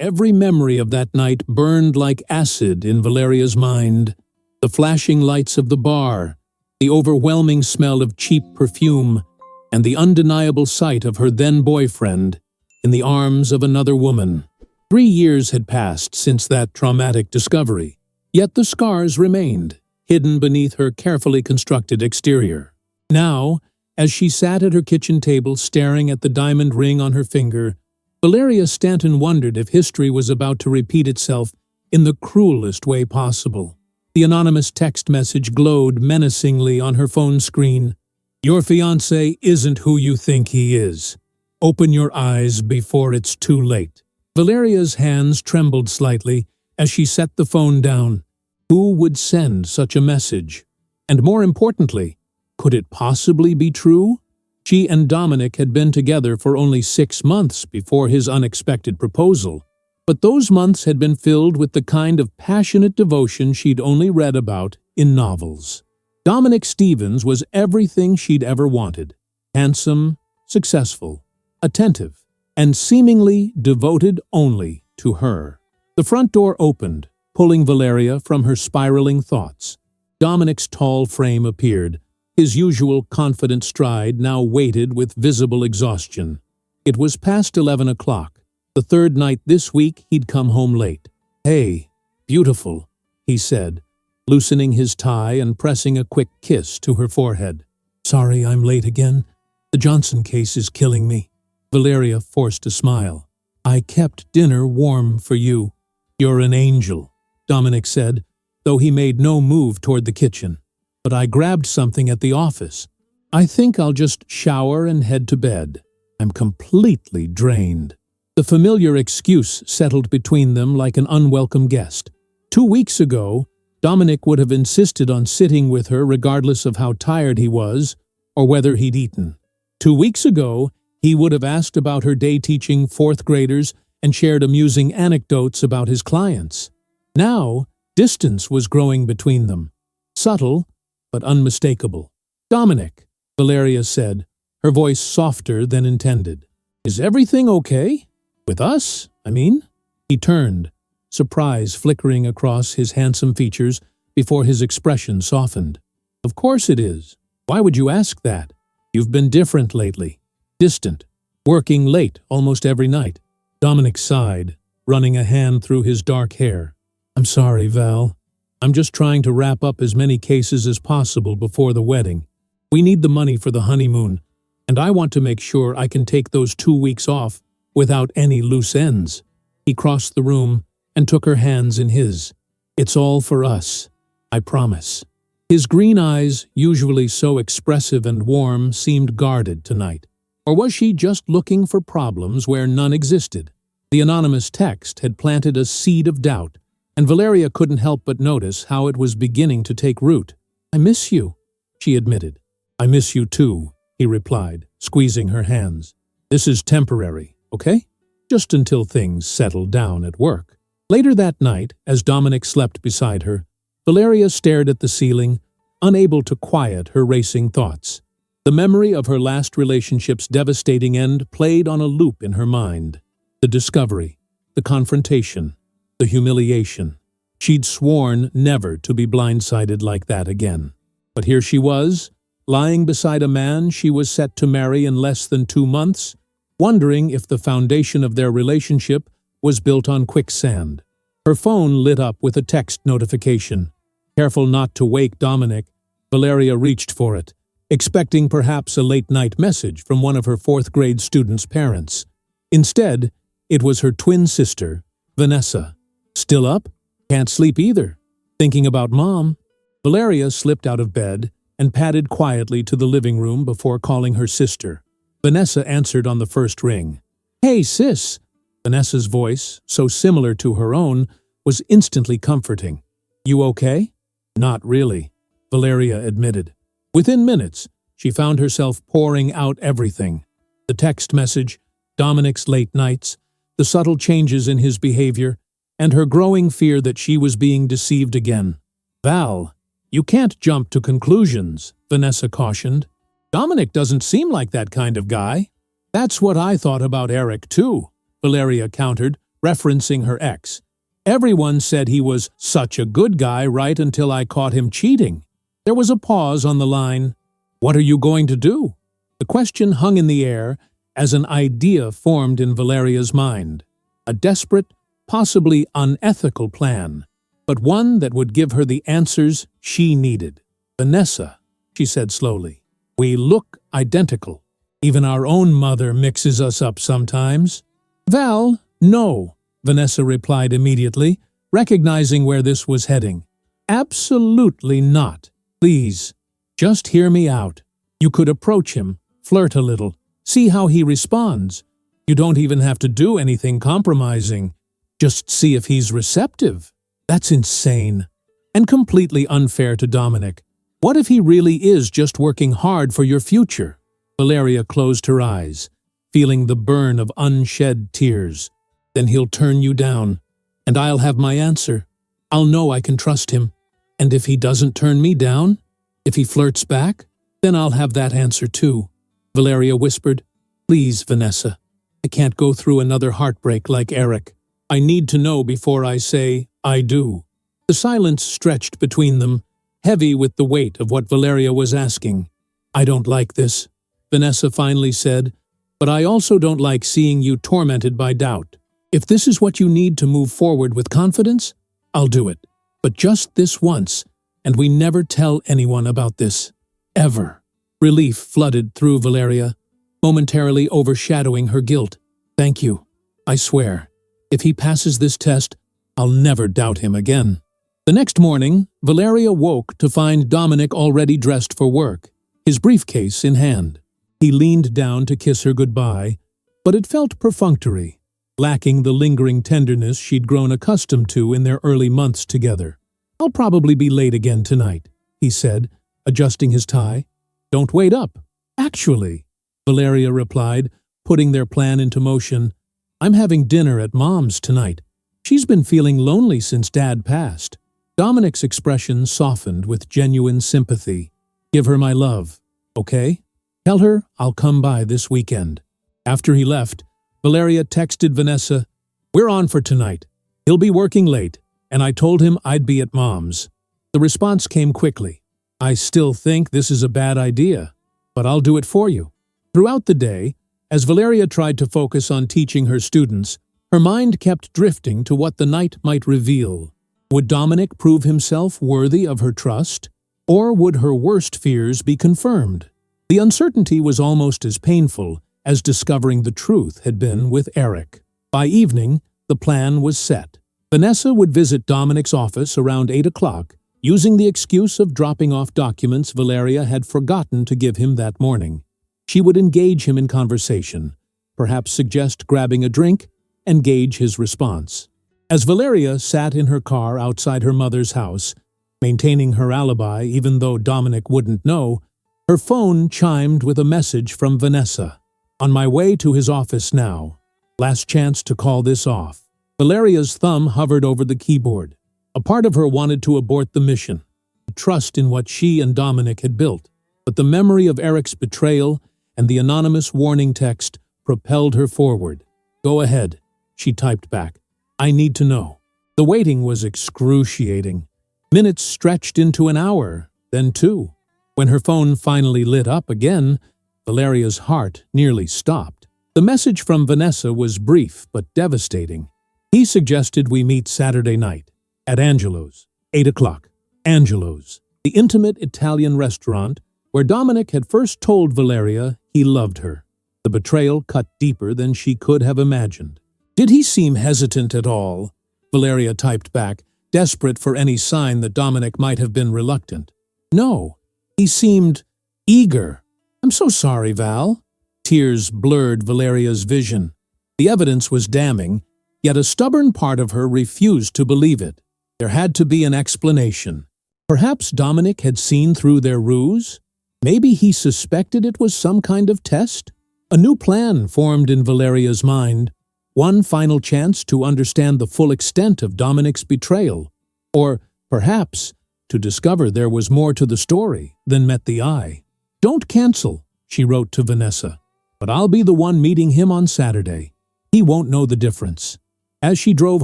Every memory of that night burned like acid in Valeria's mind. The flashing lights of the bar, the overwhelming smell of cheap perfume, and the undeniable sight of her then-boyfriend in the arms of another woman. 3 years had passed since that traumatic discovery, yet the scars remained, hidden beneath her carefully constructed exterior. Now, as she sat at her kitchen table staring at the diamond ring on her finger, Valeria Stanton wondered if history was about to repeat itself in the cruelest way possible. The anonymous text message glowed menacingly on her phone screen. "Your fiancé isn't who you think he is. Open your eyes before it's too late." Valeria's hands trembled slightly as she set the phone down. Who would send such a message? And more importantly, could it possibly be true? She and Dominic had been together for only 6 months before his unexpected proposal, but those months had been filled with the kind of passionate devotion she'd only read about in novels. Dominic Stevens was everything she'd ever wanted: handsome, successful, attentive, and seemingly devoted only to her. The front door opened, pulling Valeria from her spiraling thoughts. Dominic's tall frame appeared, his usual confident stride now weighted with visible exhaustion. It was past 11 o'clock. The third night this week he'd come home late. "Hey, beautiful," he said, loosening his tie and pressing a quick kiss to her forehead. "Sorry I'm late again. The Johnson case is killing me." Valeria forced a smile. "I kept dinner warm for you." "You're an angel," Dominic said, though he made no move toward the kitchen. "But I grabbed something at the office. I think I'll just shower and head to bed. I'm completely drained." The familiar excuse settled between them like an unwelcome guest. 2 weeks ago, Dominic would have insisted on sitting with her regardless of how tired he was or whether he'd eaten. 2 weeks ago, he would have asked about her day teaching 4th graders and shared amusing anecdotes about his clients. Now, distance was growing between them. Subtle, but unmistakable. "Dominic," Valeria said, her voice softer than intended. "Is everything okay? With us, I mean?" He turned, surprise flickering across his handsome features before his expression softened. "Of course it is. Why would you ask that? You've been different lately. Distant. Working late almost every night." Dominic sighed, running a hand through his dark hair. "I'm sorry, Val. I'm just trying to wrap up as many cases as possible before the wedding. We need the money for the honeymoon, and I want to make sure I can take those 2 weeks off without any loose ends." He crossed the room and took her hands in his. "It's all for us, I promise." His green eyes, usually so expressive and warm, seemed guarded tonight. Or was she just looking for problems where none existed? The anonymous text had planted a seed of doubt, and Valeria couldn't help but notice how it was beginning to take root. "I miss you," she admitted. "I miss you too," he replied, squeezing her hands. "This is temporary, okay? Just until things settle down at work." Later that night, as Dominic slept beside her, Valeria stared at the ceiling, unable to quiet her racing thoughts. The memory of her last relationship's devastating end played on a loop in her mind. The discovery, the confrontation, the humiliation. She'd sworn never to be blindsided like that again. But here she was, lying beside a man she was set to marry in less than 2 months, wondering if the foundation of their relationship was built on quicksand. Her phone lit up with a text notification. Careful not to wake Dominic, Valeria reached for it, expecting perhaps a late-night message from one of her 4th grade students' parents. Instead, it was her twin sister, Vanessa. "Still up? Can't sleep either. Thinking about Mom?" Valeria slipped out of bed and padded quietly to the living room before calling her sister. Vanessa answered on the first ring. "Hey, sis!" Vanessa's voice, so similar to her own, was instantly comforting. "You okay?" "Not really," Valeria admitted. Within minutes, she found herself pouring out everything. The text message, Dominic's late nights, the subtle changes in his behavior, and her growing fear that she was being deceived again. "Val, you can't jump to conclusions," Vanessa cautioned. "Dominic doesn't seem like that kind of guy." "That's what I thought about Eric, too," Valeria countered, referencing her ex. Everyone said he was such a good guy right until I caught him cheating. There was a pause on the line. What are you going to do? The question hung in the air as an idea formed in Valeria's mind. A desperate, possibly unethical plan, but one that would give her the answers she needed. Vanessa, she said slowly, we look identical. Even our own mother mixes us up sometimes. Val, no, Vanessa replied immediately, recognizing where this was heading. Absolutely not. Please, just hear me out. You could approach him, flirt a little, see how he responds. You don't even have to do anything compromising. Just see if he's receptive. That's insane. And completely unfair to Dominic. What if he really is just working hard for your future? Valeria closed her eyes, feeling the burn of unshed tears. Then he'll turn you down, and I'll have my answer. I'll know I can trust him. And if he doesn't turn me down, if he flirts back, then I'll have that answer too. Valeria whispered, Please, Vanessa. I can't go through another heartbreak like Eric. I need to know before I say, I do. The silence stretched between them, heavy with the weight of what Valeria was asking. I don't like this, Vanessa finally said, but I also don't like seeing you tormented by doubt. If this is what you need to move forward with confidence, I'll do it. But just this once, and we never tell anyone about this. Ever. Relief flooded through Valeria, momentarily overshadowing her guilt. Thank you. I swear, if he passes this test, I'll never doubt him again. The next morning, Valeria woke to find Dominic already dressed for work, his briefcase in hand. He leaned down to kiss her goodbye, but it felt perfunctory, lacking the lingering tenderness she'd grown accustomed to in their early months together. I'll probably be late again tonight, he said, adjusting his tie. Don't wait up. Actually, Valeria replied, putting their plan into motion. I'm having dinner at Mom's tonight. She's been feeling lonely since Dad passed. Dominic's expression softened with genuine sympathy. Give her my love, okay? Tell her I'll come by this weekend. After he left, Valeria texted Vanessa, We're on for tonight. He'll be working late, and I told him I'd be at Mom's. The response came quickly. I still think this is a bad idea, but I'll do it for you. Throughout the day, as Valeria tried to focus on teaching her students, her mind kept drifting to what the night might reveal. Would Dominic prove himself worthy of her trust, or would her worst fears be confirmed? The uncertainty was almost as painful as discovering the truth had been with Eric. By evening, the plan was set. Vanessa would visit Dominic's office around 8 o'clock, using the excuse of dropping off documents Valeria had forgotten to give him that morning. She would engage him in conversation, perhaps suggest grabbing a drink, and gauge his response. As Valeria sat in her car outside her mother's house, maintaining her alibi even though Dominic wouldn't know, her phone chimed with a message from Vanessa. On my way to his office now. Last chance to call this off. Valeria's thumb hovered over the keyboard. A part of her wanted to abort the mission, to trust in what she and Dominic had built. But the memory of Eric's betrayal and the anonymous warning text propelled her forward. Go ahead, she typed back. I need to know. The waiting was excruciating. Minutes stretched into an hour, then 2. When her phone finally lit up again, Valeria's heart nearly stopped. The message from Vanessa was brief but devastating. He suggested we meet Saturday night at Angelo's, 8 o'clock. Angelo's, the intimate Italian restaurant where Dominic had first told Valeria he loved her. The betrayal cut deeper than she could have imagined. Did he seem hesitant at all? Valeria typed back, desperate for any sign that Dominic might have been reluctant. No, he seemed eager. I'm so sorry, Val. Tears blurred Valeria's vision. The evidence was damning, yet a stubborn part of her refused to believe it. There had to be an explanation. Perhaps Dominic had seen through their ruse? Maybe he suspected it was some kind of test? A new plan formed in Valeria's mind. One final chance to understand the full extent of Dominic's betrayal. Or, perhaps, to discover there was more to the story than met the eye. Don't cancel, she wrote to Vanessa, but I'll be the one meeting him on Saturday. He won't know the difference. As she drove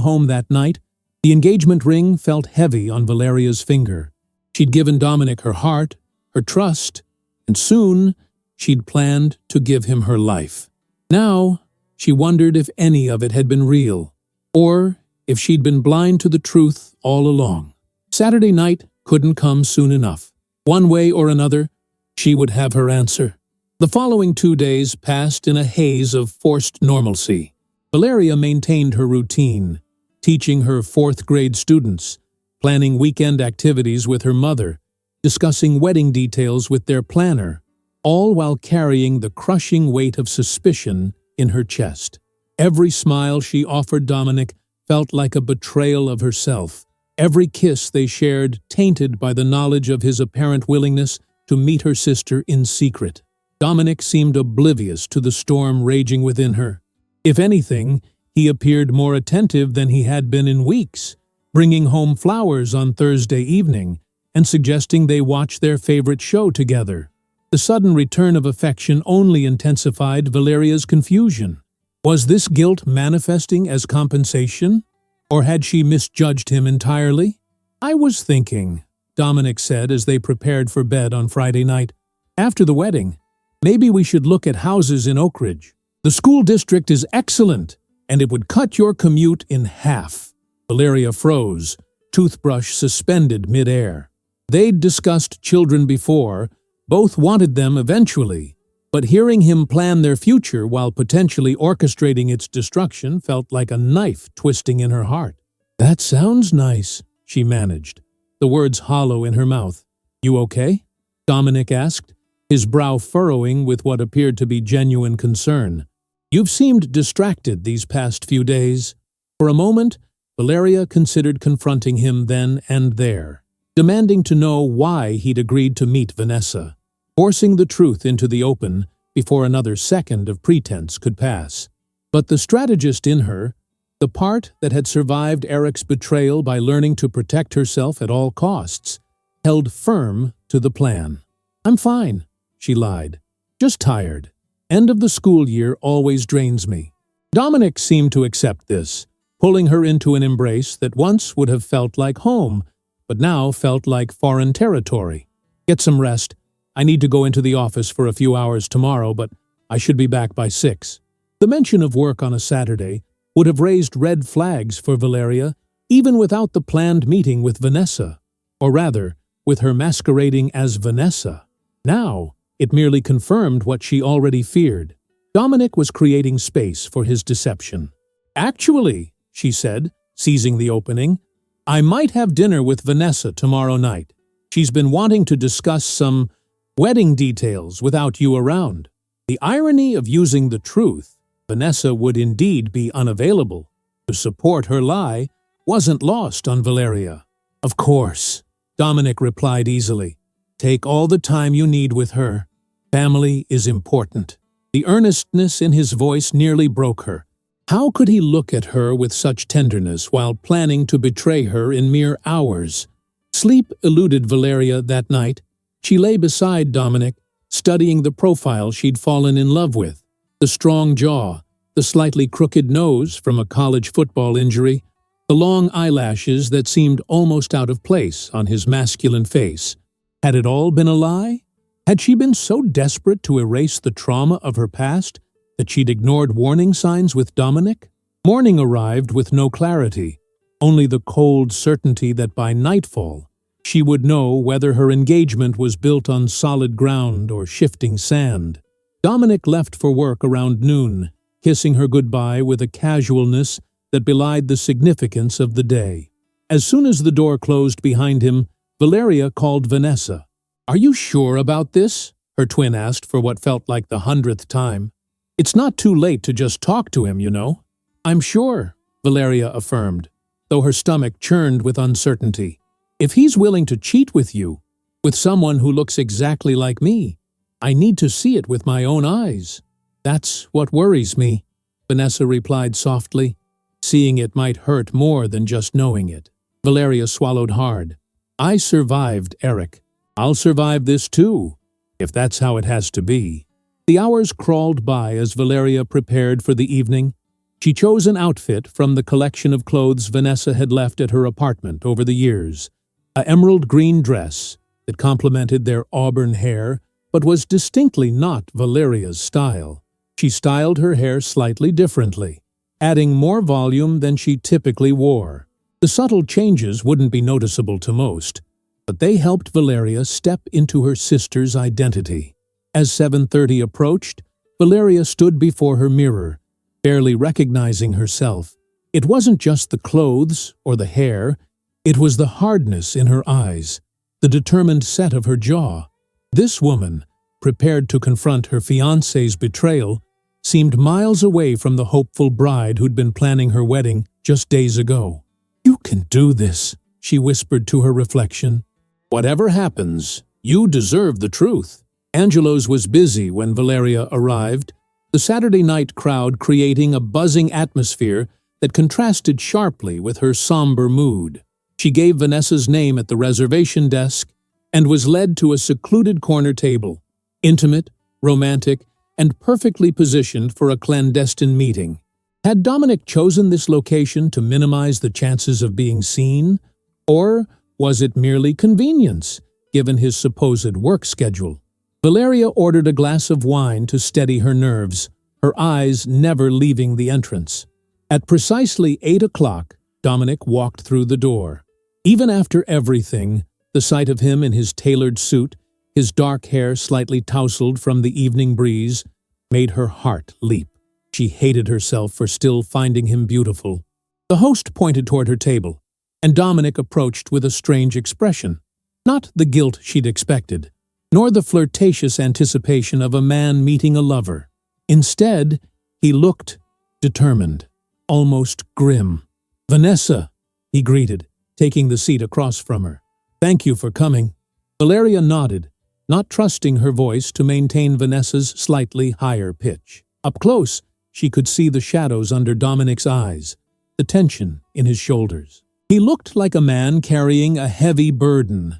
home that night, the engagement ring felt heavy on Valeria's finger. She'd given Dominic her heart, her trust, and soon she'd planned to give him her life. Now, she wondered if any of it had been real, or if she'd been blind to the truth all along. Saturday night couldn't come soon enough. One way or another, she would have her answer. The following 2 days passed in a haze of forced normalcy. Valeria maintained her routine, teaching her fourth-grade students, planning weekend activities with her mother, discussing wedding details with their planner, all while carrying the crushing weight of suspicion in her chest. Every smile she offered Dominic felt like a betrayal of herself. Every kiss they shared tainted by the knowledge of his apparent willingness to meet her sister in secret. Dominic seemed oblivious to the storm raging within her. If anything, he appeared more attentive than he had been in weeks, bringing home flowers on Thursday evening and suggesting they watch their favorite show together. The sudden return of affection only intensified Valeria's confusion. Was this guilt manifesting as compensation, or had she misjudged him entirely? "I was thinking," Dominic said as they prepared for bed on Friday night. "After the wedding, maybe we should look at houses in Oak Ridge. The school district is excellent, and it would cut your commute in half." Valeria froze, toothbrush suspended mid-air. They'd discussed children before, both wanted them eventually, but hearing him plan their future while potentially orchestrating its destruction felt like a knife twisting in her heart. "That sounds nice," she managed, the words hollow in her mouth. "You okay?" Dominic asked, his brow furrowing with what appeared to be genuine concern. "You've seemed distracted these past few days." For a moment, Valeria considered confronting him then and there, demanding to know why he'd agreed to meet Vanessa, forcing the truth into the open before another second of pretense could pass. But the strategist in her, the part that had survived Eric's betrayal by learning to protect herself at all costs, held firm to the plan. "I'm fine," she lied. "Just tired. End of the school year always drains me." Dominic seemed to accept this, pulling her into an embrace that once would have felt like home, but now felt like foreign territory. "Get some rest. I need to go into the office for a few hours tomorrow, but I should be back by 6. The mention of work on a Saturday would have raised red flags for Valeria, even without the planned meeting with Vanessa, or rather, with her masquerading as Vanessa. Now, it merely confirmed what she already feared. Dominic was creating space for his deception. "Actually," she said, seizing the opening, "I might have dinner with Vanessa tomorrow night. She's been wanting to discuss some wedding details without you around." The irony of using the truth, Vanessa would indeed be unavailable, to support her lie wasn't lost on Valeria. "Of course," Dominic replied easily. "Take all the time you need with her. Family is important." The earnestness in his voice nearly broke her. How could he look at her with such tenderness while planning to betray her in mere hours? Sleep eluded Valeria that night. She lay beside Dominic, studying the profile she'd fallen in love with. The strong jaw, the slightly crooked nose from a college football injury, the long eyelashes that seemed almost out of place on his masculine face. Had it all been a lie? Had she been so desperate to erase the trauma of her past that she'd ignored warning signs with Dominic? Morning arrived with no clarity, only the cold certainty that by nightfall she would know whether her engagement was built on solid ground or shifting sand. Dominic left for work around noon, kissing her goodbye with a casualness that belied the significance of the day. As soon as the door closed behind him, Valeria called Vanessa. "Are you sure about this?" her twin asked for what felt like the 100th time. "It's not too late to just talk to him, you know." "I'm sure," Valeria affirmed, though her stomach churned with uncertainty. "If he's willing to cheat with you, with someone who looks exactly like me, I need to see it with my own eyes." "That's what worries me," Vanessa replied softly. Seeing it might hurt more than just knowing it. Valeria swallowed hard. "I survived Eric. I'll survive this too, if that's how it has to be." The hours crawled by as Valeria prepared for the evening, She chose an outfit from the collection of clothes Vanessa had left at her apartment over the years, an emerald green dress that complemented their auburn hair but was distinctly not Valeria's style. She styled her hair slightly differently, adding more volume than she typically wore. The subtle changes wouldn't be noticeable to most, but they helped Valeria step into her sister's identity. As 7:30 approached, Valeria stood before her mirror, barely recognizing herself. It wasn't just the clothes or the hair, it was the hardness in her eyes, the determined set of her jaw. This woman, prepared to confront her fiancé's betrayal, seemed miles away from the hopeful bride who'd been planning her wedding just days ago. "You can do this," she whispered to her reflection. "Whatever happens, you deserve the truth." Angelo's was busy when Valeria arrived, the Saturday night crowd creating a buzzing atmosphere that contrasted sharply with her somber mood. She gave Vanessa's name at the reservation desk and was led to a secluded corner table, intimate, romantic, and perfectly positioned for a clandestine meeting. Had Dominic chosen this location to minimize the chances of being seen, or was it merely convenience, given his supposed work schedule? Valeria ordered a glass of wine to steady her nerves, her eyes never leaving the entrance. At precisely 8 o'clock, Dominic walked through the door. Even after everything, the sight of him in his tailored suit, his dark hair slightly tousled from the evening breeze, made her heart leap. She hated herself for still finding him beautiful. The host pointed toward her table, and Dominic approached with a strange expression. Not the guilt she'd expected, nor the flirtatious anticipation of a man meeting a lover. Instead, he looked determined, almost grim. "Vanessa," he greeted, taking the seat across from her. "Thank you for coming." Valeria nodded, not trusting her voice to maintain Vanessa's slightly higher pitch. Up close, she could see the shadows under Dominic's eyes, the tension in his shoulders. He looked like a man carrying a heavy burden,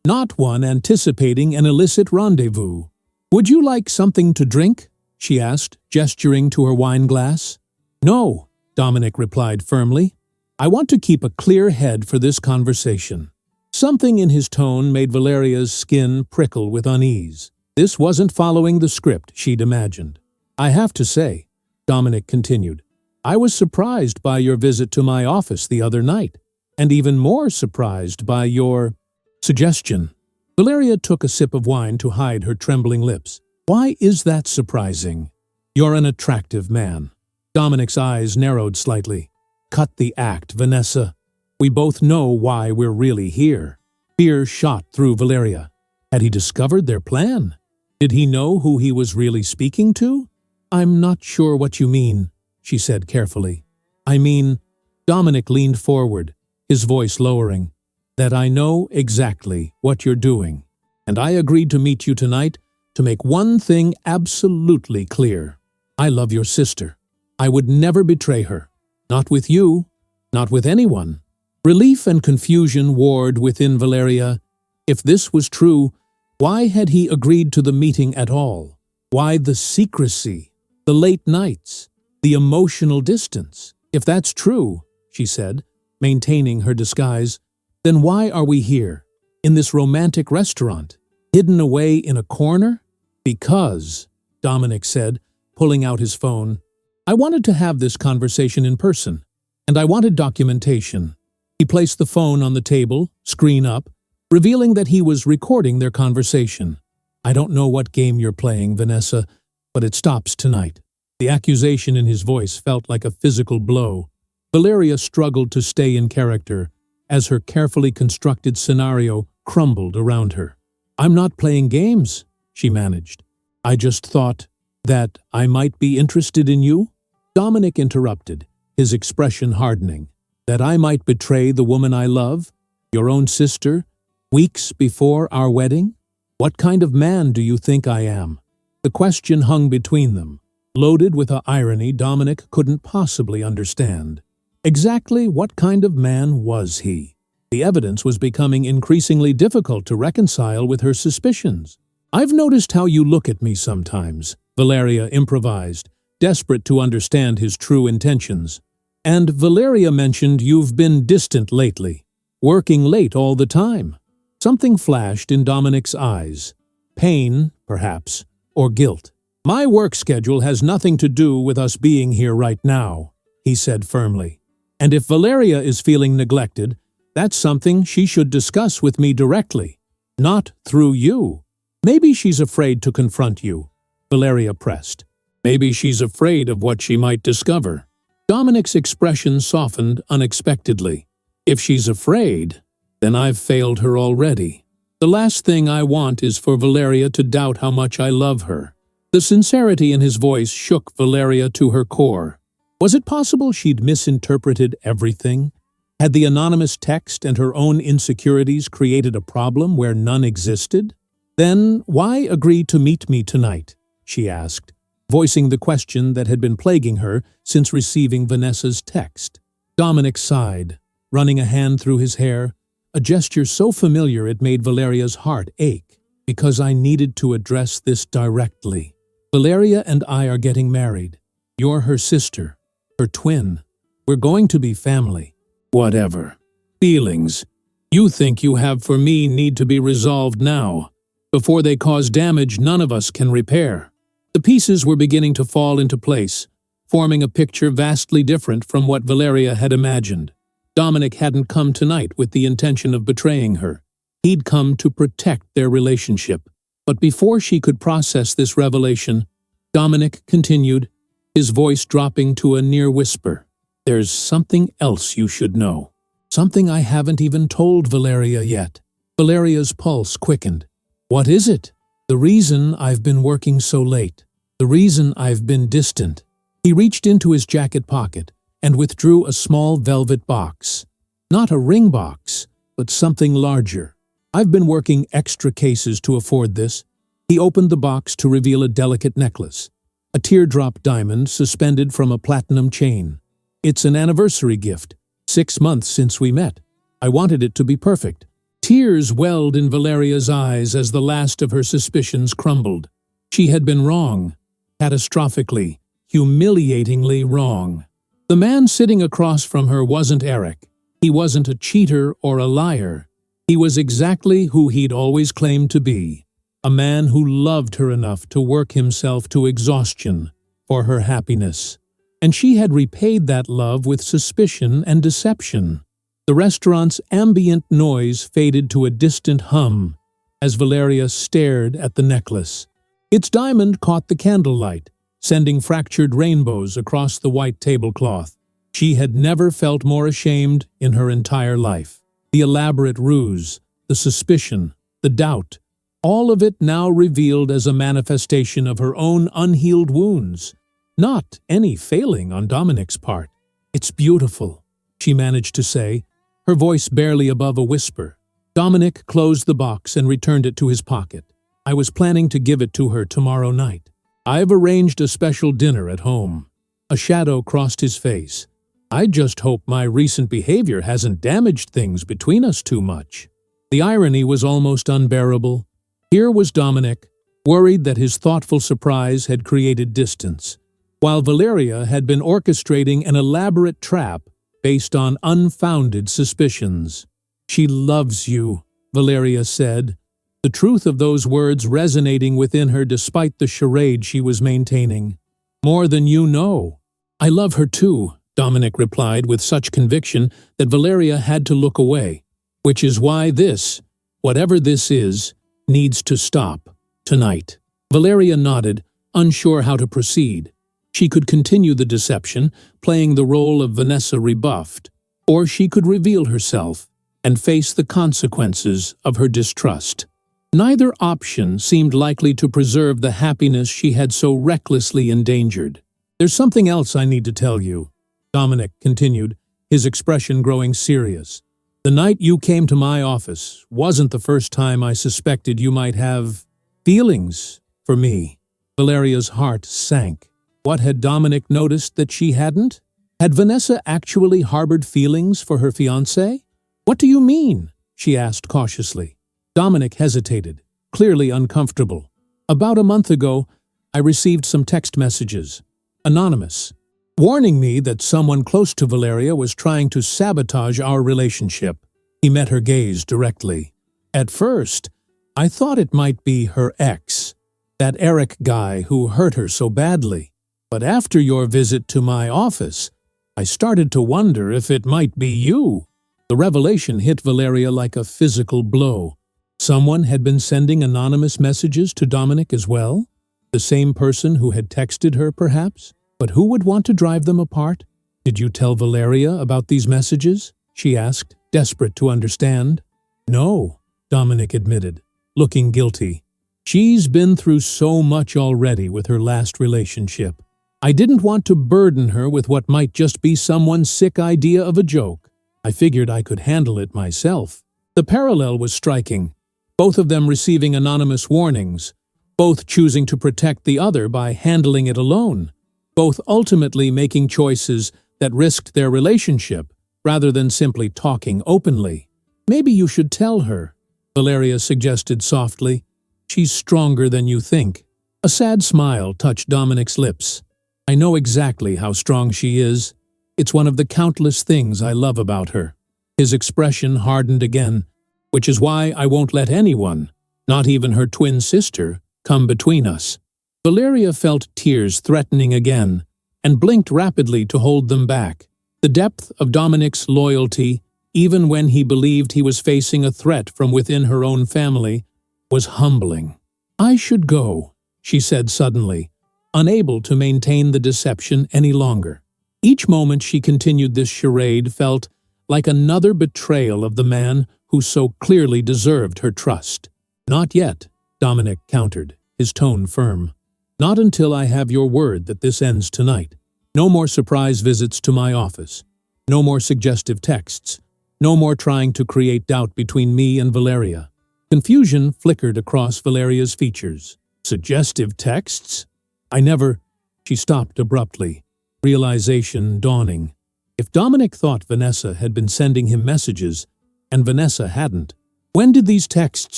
not one anticipating an illicit rendezvous. "Would you like something to drink?" she asked, gesturing to her wine glass. "No," Dominic replied firmly. "I want to keep a clear head for this conversation." Something in his tone made Valeria's skin prickle with unease. This wasn't following the script she'd imagined. "I have to say," Dominic continued, "I was surprised by your visit to my office the other night, and even more surprised by your suggestion." Valeria took a sip of wine to hide her trembling lips. "Why is that surprising? You're an attractive man." Dominic's eyes narrowed slightly. "Cut the act, Vanessa. We both know why we're really here." Fear shot through Valeria. Had he discovered their plan? Did he know who he was really speaking to? "I'm not sure what you mean," she said carefully. "I mean," Dominic leaned forward, his voice lowering, "that I know exactly what you're doing. And I agreed to meet you tonight to make one thing absolutely clear. I love your sister. I would never betray her. Not with you, not with anyone." Relief and confusion warred within Valeria. If this was true, why had he agreed to the meeting at all? Why the secrecy, the late nights, the emotional distance? "If that's true," she said, maintaining her disguise, "then why are we here, in this romantic restaurant, hidden away in a corner?" "Because," Dominic said, pulling out his phone, "I wanted to have this conversation in person, and I wanted documentation." He placed the phone on the table, screen up, revealing that he was recording their conversation. "I don't know what game you're playing, Vanessa, but it stops tonight." The accusation in his voice felt like a physical blow. Valeria struggled to stay in character as her carefully constructed scenario crumbled around her. "I'm not playing games," she managed. "I just thought that I might be interested in you." Dominic interrupted, his expression hardening. "That I might betray the woman I love, your own sister, weeks before our wedding? What kind of man do you think I am?" The question hung between them, loaded with an irony Dominic couldn't possibly understand. Exactly what kind of man was he? The evidence was becoming increasingly difficult to reconcile with her suspicions. "I've noticed how you look at me sometimes," Valeria improvised, desperate to understand his true intentions. "And Valeria mentioned you've been distant lately, working late all the time." Something flashed in Dominic's eyes. Pain, perhaps, or guilt. "My work schedule has nothing to do with us being here right now," he said firmly. "And if Valeria is feeling neglected, that's something she should discuss with me directly, not through you. Maybe she's afraid to confront you," Valeria pressed. "Maybe she's afraid of what she might discover." Dominic's expression softened unexpectedly. "If she's afraid, then I've failed her already. The last thing I want is for Valeria to doubt how much I love her." The sincerity in his voice shook Valeria to her core. Was it possible she'd misinterpreted everything? Had the anonymous text and her own insecurities created a problem where none existed? "Then why agree to meet me tonight?" she asked, voicing the question that had been plaguing her since receiving Vanessa's text. Dominic sighed, running a hand through his hair, a gesture so familiar it made Valeria's heart ache. "Because I needed to address this directly. Valeria and I are getting married. You're her sister, her twin. We're going to be family." "Whatever. Feelings you think you have for me need to be resolved now. Before they cause damage none of us can repair." The pieces were beginning to fall into place, forming a picture vastly different from what Valeria had imagined. Dominic hadn't come tonight with the intention of betraying her. He'd come to protect their relationship. But before she could process this revelation, Dominic continued, his voice dropping to a near whisper. "There's something else you should know. Something I haven't even told Valeria yet." Valeria's pulse quickened. "What is it?" "The reason I've been working so late. The reason I've been distant." He reached into his jacket pocket and withdrew a small velvet box. Not a ring box, but something larger. "I've been working extra cases to afford this." He opened the box to reveal a delicate necklace, a teardrop diamond suspended from a platinum chain. "It's an anniversary gift, 6 months since we met. I wanted it to be perfect." Tears welled in Valeria's eyes as the last of her suspicions crumbled. She had been wrong, catastrophically, humiliatingly wrong. The man sitting across from her wasn't Eric. He wasn't a cheater or a liar. He was exactly who he'd always claimed to be, a man who loved her enough to work himself to exhaustion for her happiness. And she had repaid that love with suspicion and deception. The restaurant's ambient noise faded to a distant hum as Valeria stared at the necklace. Its diamond caught the candlelight, sending fractured rainbows across the white tablecloth. She had never felt more ashamed in her entire life. The elaborate ruse, the suspicion, the doubt, all of it now revealed as a manifestation of her own unhealed wounds, not any failing on Dominic's part. "It's beautiful," she managed to say, her voice barely above a whisper. Dominic closed the box and returned it to his pocket. "I was planning to give it to her tomorrow night. I've arranged a special dinner at home." A shadow crossed his face. "I just hope my recent behavior hasn't damaged things between us too much." The irony was almost unbearable. Here was Dominic, worried that his thoughtful surprise had created distance, while Valeria had been orchestrating an elaborate trap based on unfounded suspicions. "She loves you," Valeria said, the truth of those words resonating within her despite the charade she was maintaining. "More than you know." "I love her too," Dominic replied with such conviction that Valeria had to look away. "Which is why this, whatever this is, needs to stop, tonight." Valeria nodded, unsure how to proceed. She could continue the deception, playing the role of Vanessa rebuffed, or she could reveal herself and face the consequences of her distrust. Neither option seemed likely to preserve the happiness she had so recklessly endangered. "There's something else I need to tell you," Dominic continued, his expression growing serious. "The night you came to my office wasn't the first time I suspected you might have feelings for me." Valeria's heart sank. What had Dominic noticed that she hadn't? Had Vanessa actually harbored feelings for her fiancé? "What do you mean?" she asked cautiously. Dominic hesitated, clearly uncomfortable. "About a month ago, I received some text messages. Anonymous, warning me that someone close to Valeria was trying to sabotage our relationship. He met her gaze directly. At first, I thought it might be her ex, that Eric guy who hurt her so badly. But after your visit to my office, I started to wonder if it might be you. The revelation hit Valeria like a physical blow. Someone had been sending anonymous messages to Dominic as well? The same person who had texted her, perhaps? But who would want to drive them apart? Did you tell Valeria about these messages? She asked, desperate to understand. No, Dominic admitted, looking guilty. She's been through so much already with her last relationship. I didn't want to burden her with what might just be someone's sick idea of a joke. I figured I could handle it myself. The parallel was striking, both of them receiving anonymous warnings, both choosing to protect the other by handling it alone, both ultimately making choices that risked their relationship rather than simply talking openly. Maybe you should tell her, Valeria suggested softly. She's stronger than you think. A sad smile touched Dominic's lips. I know exactly how strong she is. It's one of the countless things I love about her. His expression hardened again, which is why I won't let anyone, not even her twin sister, come between us. Valeria felt tears threatening again and blinked rapidly to hold them back. The depth of Dominic's loyalty, even when he believed he was facing a threat from within her own family, was humbling. I should go, she said suddenly, unable to maintain the deception any longer. Each moment she continued this charade felt like another betrayal of the man who so clearly deserved her trust. Not yet, Dominic countered, his tone firm. Not until I have your word that this ends tonight. No more surprise visits to my office. No more suggestive texts. No more trying to create doubt between me and Valeria. Confusion flickered across Valeria's features. Suggestive texts? I never... She stopped abruptly, realization dawning. If Dominic thought Vanessa had been sending him messages, and Vanessa hadn't, when did these texts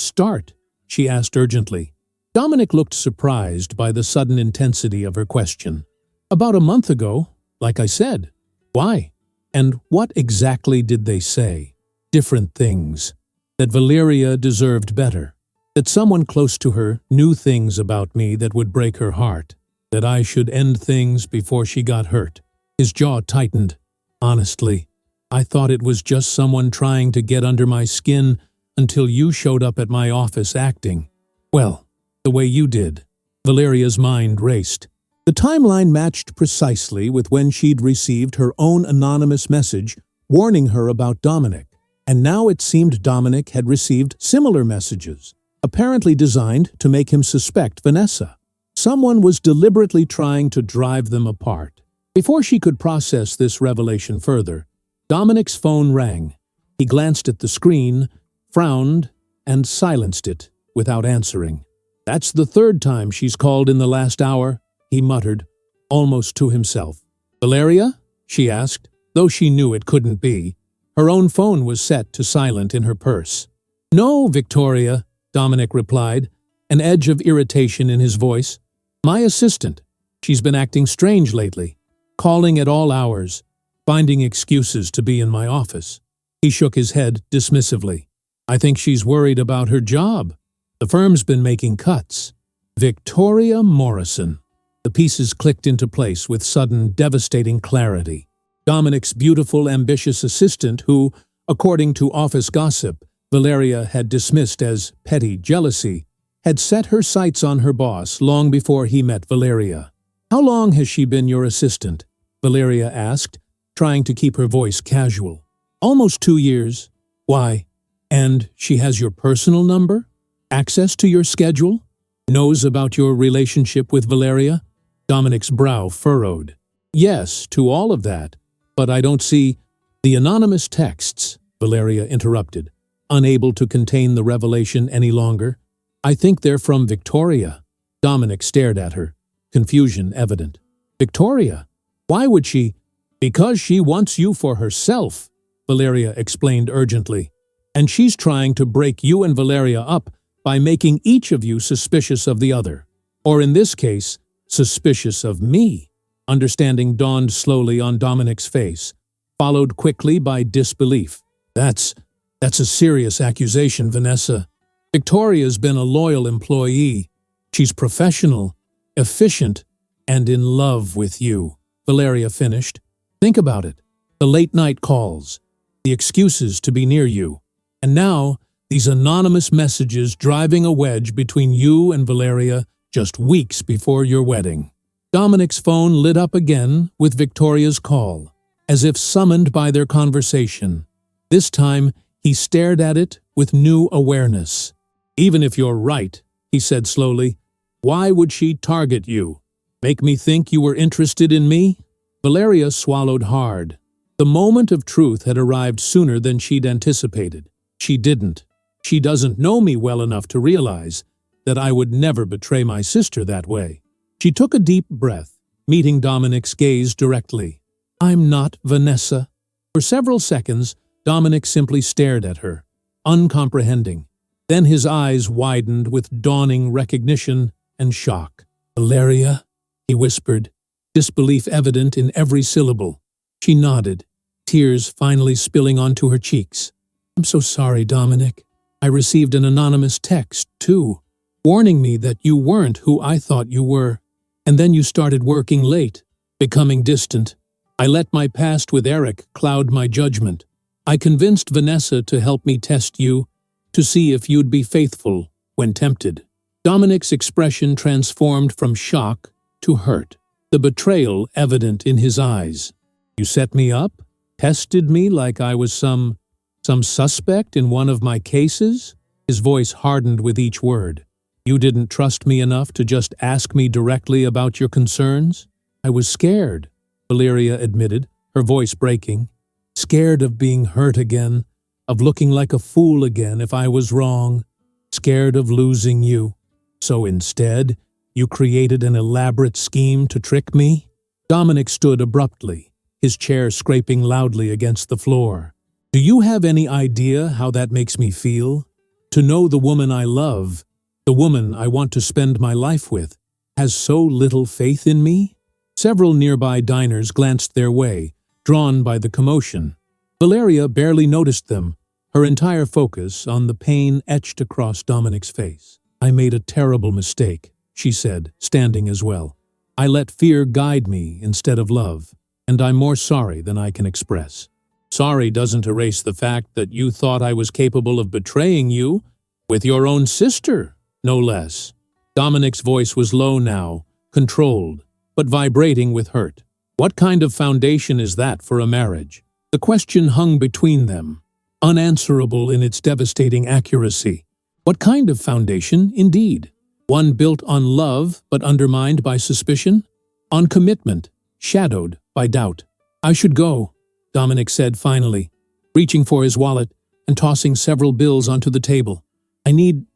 start? She asked urgently. Dominic looked surprised by the sudden intensity of her question. About a month ago, like I said. Why? And what exactly did they say? Different things. That Valeria deserved better. That someone close to her knew things about me that would break her heart. That I should end things before she got hurt. His jaw tightened. Honestly, I thought it was just someone trying to get under my skin until you showed up at my office acting. Well, the way you did. Valeria's mind raced. The timeline matched precisely with when she'd received her own anonymous message warning her about Dominic. And now it seemed Dominic had received similar messages, apparently designed to make him suspect Vanessa. Someone was deliberately trying to drive them apart. Before she could process this revelation further, Dominic's phone rang. He glanced at the screen, frowned, and silenced it without answering. That's the third time she's called in the last hour, he muttered, almost to himself. Valeria? She asked, though she knew it couldn't be. Her own phone was set to silent in her purse. No, Victoria, Dominic replied, an edge of irritation in his voice. My assistant. She's been acting strange lately, calling at all hours, finding excuses to be in my office. He shook his head dismissively. I think she's worried about her job. The firm's been making cuts. Victoria Morrison. The pieces clicked into place with sudden, devastating clarity. Dominic's beautiful, ambitious assistant who, according to office gossip, Valeria had dismissed as petty jealousy, had set her sights on her boss long before he met Valeria. How long has she been your assistant? Valeria asked, trying to keep her voice casual. Almost 2 years. Why? And she has your personal number? Access to your schedule? Knows about your relationship with Valeria? Dominic's brow furrowed. Yes, to all of that. But I don't see... The anonymous texts, Valeria interrupted, unable to contain the revelation any longer. I think they're from Victoria. Dominic stared at her, confusion evident. Victoria? Why would she? Because she wants you for herself, Valeria explained urgently. And she's trying to break you and Valeria up by making each of you suspicious of the other. Or in this case, suspicious of me. Understanding dawned slowly on Dominic's face, followed quickly by disbelief. That's a serious accusation, Vanessa. Victoria's been a loyal employee. She's professional, efficient, and in love with you, Valeria finished. Think about it. The late-night calls, the excuses to be near you, and now these anonymous messages driving a wedge between you and Valeria just weeks before your wedding. Dominic's phone lit up again with Victoria's call, as if summoned by their conversation. This time, he stared at it with new awareness. Even if you're right, he said slowly, why would she target you? Make me think you were interested in me? Valeria swallowed hard. The moment of truth had arrived sooner than she'd anticipated. She didn't. She doesn't know me well enough to realize that I would never betray my sister that way. She took a deep breath, meeting Dominic's gaze directly. I'm not Vanessa. For several seconds, Dominic simply stared at her, uncomprehending. Then his eyes widened with dawning recognition and shock. Valeria, he whispered, disbelief evident in every syllable. She nodded, tears finally spilling onto her cheeks. I'm so sorry, Dominic. I received an anonymous text, too, warning me that you weren't who I thought you were. And then you started working late, becoming distant. I let my past with Eric cloud my judgment. I convinced Vanessa to help me test you, to see if you'd be faithful when tempted. Dominic's expression transformed from shock to hurt, the betrayal evident in his eyes. You set me up? Tested me like I was some suspect in one of my cases? His voice hardened with each word. You didn't trust me enough to just ask me directly about your concerns? I was scared, Valeria admitted, her voice breaking. Scared of being hurt again, of looking like a fool again if I was wrong. Scared of losing you. So instead, you created an elaborate scheme to trick me? Dominic stood abruptly, his chair scraping loudly against the floor. Do you have any idea how that makes me feel? To know the woman I love, the woman I want to spend my life with, has so little faith in me? Several nearby diners glanced their way, drawn by the commotion. Valeria barely noticed them, her entire focus on the pain etched across Dominic's face. I made a terrible mistake, she said, standing as well. I let fear guide me instead of love, and I'm more sorry than I can express. Sorry doesn't erase the fact that you thought I was capable of betraying you with your own sister. No less. Dominic's voice was low now, controlled, but vibrating with hurt. What kind of foundation is that for a marriage? The question hung between them, unanswerable in its devastating accuracy. What kind of foundation, indeed? One built on love but undermined by suspicion? On commitment, shadowed by doubt. I should go, Dominic said finally, reaching for his wallet and tossing several bills onto the table. I need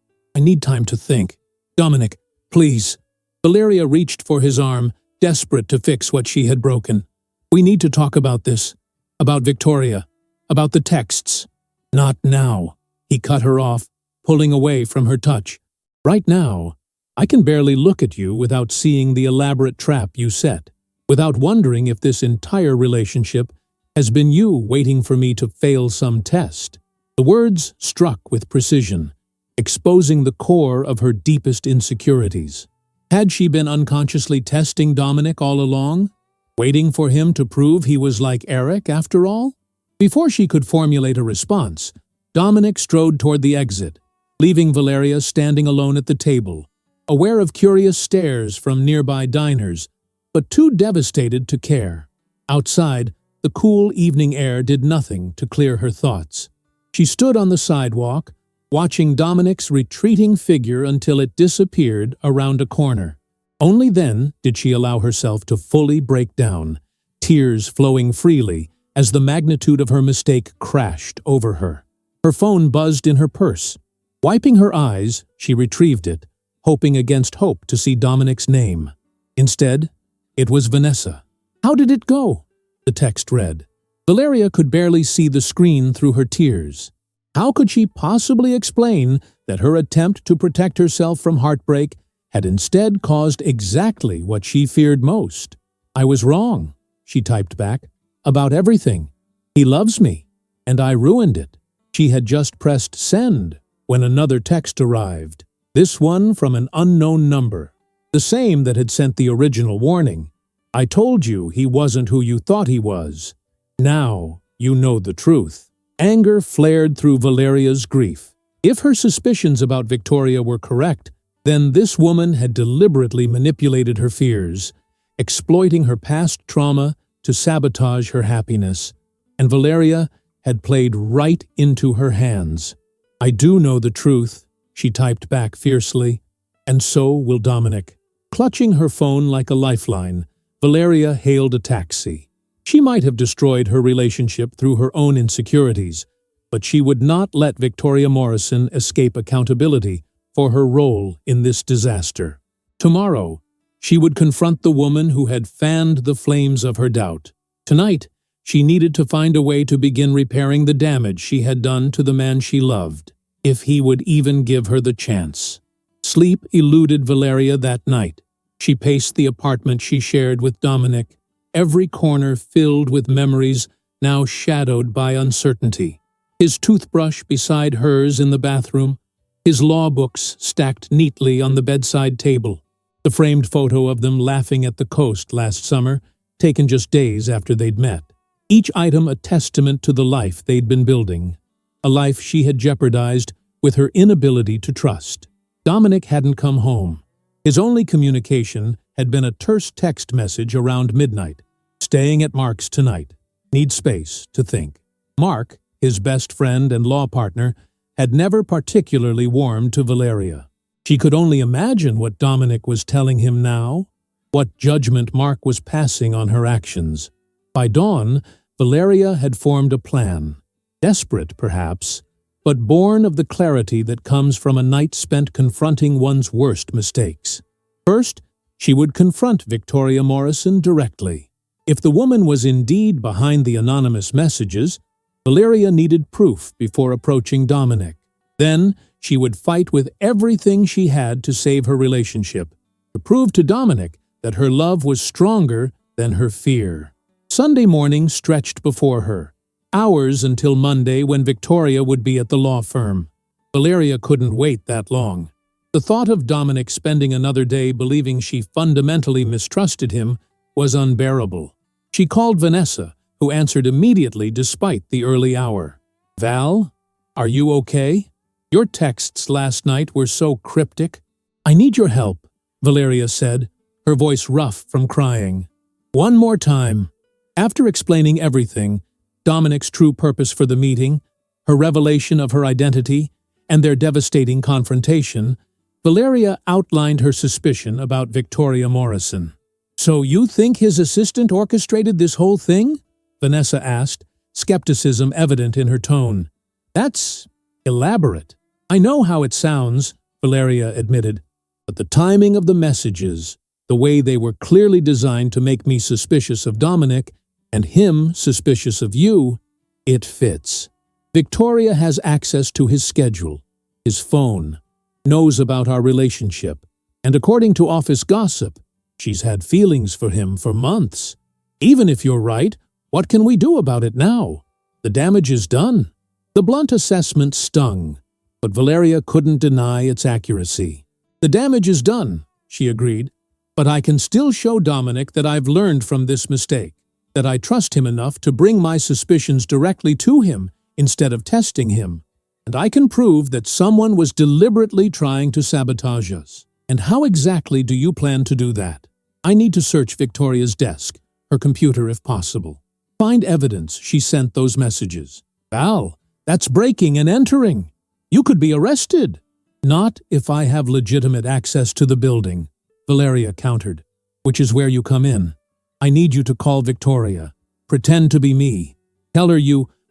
time to think. Dominic, please. Valeria reached for his arm, desperate to fix what she had broken. We need to talk about this. About Victoria. About the texts. Not now. He cut her off, pulling away from her touch. Right now, I can barely look at you without seeing the elaborate trap you set, without wondering if this entire relationship has been you waiting for me to fail some test. The words struck with precision, exposing the core of her deepest insecurities. Had she been unconsciously testing Dominic all along, waiting for him to prove he was like Eric after all? Before she could formulate a response, Dominic strode toward the exit, leaving Valeria standing alone at the table, aware of curious stares from nearby diners, but too devastated to care. Outside, the cool evening air did nothing to clear her thoughts. She stood on the sidewalk, watching Dominic's retreating figure until it disappeared around a corner. Only then did she allow herself to fully break down, tears flowing freely as the magnitude of her mistake crashed over her. Her phone buzzed in her purse. Wiping her eyes, she retrieved it, hoping against hope to see Dominic's name. Instead, it was Vanessa. How did it go? The text read. Valeria could barely see the screen through her tears. How could she possibly explain that her attempt to protect herself from heartbreak had instead caused exactly what she feared most? "I was wrong," she typed back, "about everything. He loves me, and I ruined it." She had just pressed send when another text arrived, this one from an unknown number, the same that had sent the original warning. "I told you he wasn't who you thought he was. Now you know the truth." Anger flared through Valeria's grief. If her suspicions about Victoria were correct, then this woman had deliberately manipulated her fears, exploiting her past trauma to sabotage her happiness, and Valeria had played right into her hands. "I do know the truth," she typed back fiercely, "and so will Dominic." Clutching her phone like a lifeline, Valeria hailed a taxi. She might have destroyed her relationship through her own insecurities, but she would not let Victoria Morrison escape accountability for her role in this disaster. Tomorrow, she would confront the woman who had fanned the flames of her doubt. Tonight, she needed to find a way to begin repairing the damage she had done to the man she loved, if he would even give her the chance. Sleep eluded Valeria that night. She paced the apartment she shared with Dominic, every corner filled with memories now shadowed by uncertainty. His toothbrush beside hers in the bathroom, his law books stacked neatly on the bedside table, the framed photo of them laughing at the coast last summer, taken just days after they'd met. Each item a testament to the life they'd been building, a life she had jeopardized with her inability to trust. Dominic hadn't come home. His only communication had been a terse text message around midnight. "Staying at Mark's tonight. Need space to think." Mark, his best friend and law partner, had never particularly warmed to Valeria. She could only imagine what Dominic was telling him now, what judgment Mark was passing on her actions. By dawn, Valeria had formed a plan, desperate perhaps, but born of the clarity that comes from a night spent confronting one's worst mistakes. First, she would confront Victoria Morrison directly. If the woman was indeed behind the anonymous messages, Valeria needed proof before approaching Dominic. Then, she would fight with everything she had to save her relationship, to prove to Dominic that her love was stronger than her fear. Sunday morning stretched before her, hours until Monday when Victoria would be at the law firm. Valeria couldn't wait that long. The thought of Dominic spending another day believing she fundamentally mistrusted him was unbearable. She called Vanessa, who answered immediately despite the early hour. "Val, are you okay? Your texts last night were so cryptic." "I need your help," Valeria said, her voice rough from crying. "One more time." After explaining everything, Dominic's true purpose for the meeting, her revelation of her identity, and their devastating confrontation, Valeria outlined her suspicion about Victoria Morrison. "So you think his assistant orchestrated this whole thing?" Vanessa asked, skepticism evident in her tone. "That's elaborate." "I know how it sounds," Valeria admitted, "but the timing of the messages, the way they were clearly designed to make me suspicious of Dominic and him suspicious of you, it fits. Victoria has access to his schedule, his phone, knows about our relationship, and according to office gossip, she's had feelings for him for months. Even if you're right, what can we do about it now? The damage is done." The blunt assessment stung, but Valeria couldn't deny its accuracy. "The damage is done," she agreed, "but I can still show Dominic that I've learned from this mistake, that I trust him enough to bring my suspicions directly to him instead of testing him, and I can prove that someone was deliberately trying to sabotage us. And how exactly do you plan to do that? I need to search Victoria's desk, her computer if possible. Find evidence she sent those messages." "Val, that's breaking and entering. You could be arrested." "Not if I have legitimate access to the building," Valeria countered, "which is where you come in. I need you to call Victoria. Pretend to be me. Tell her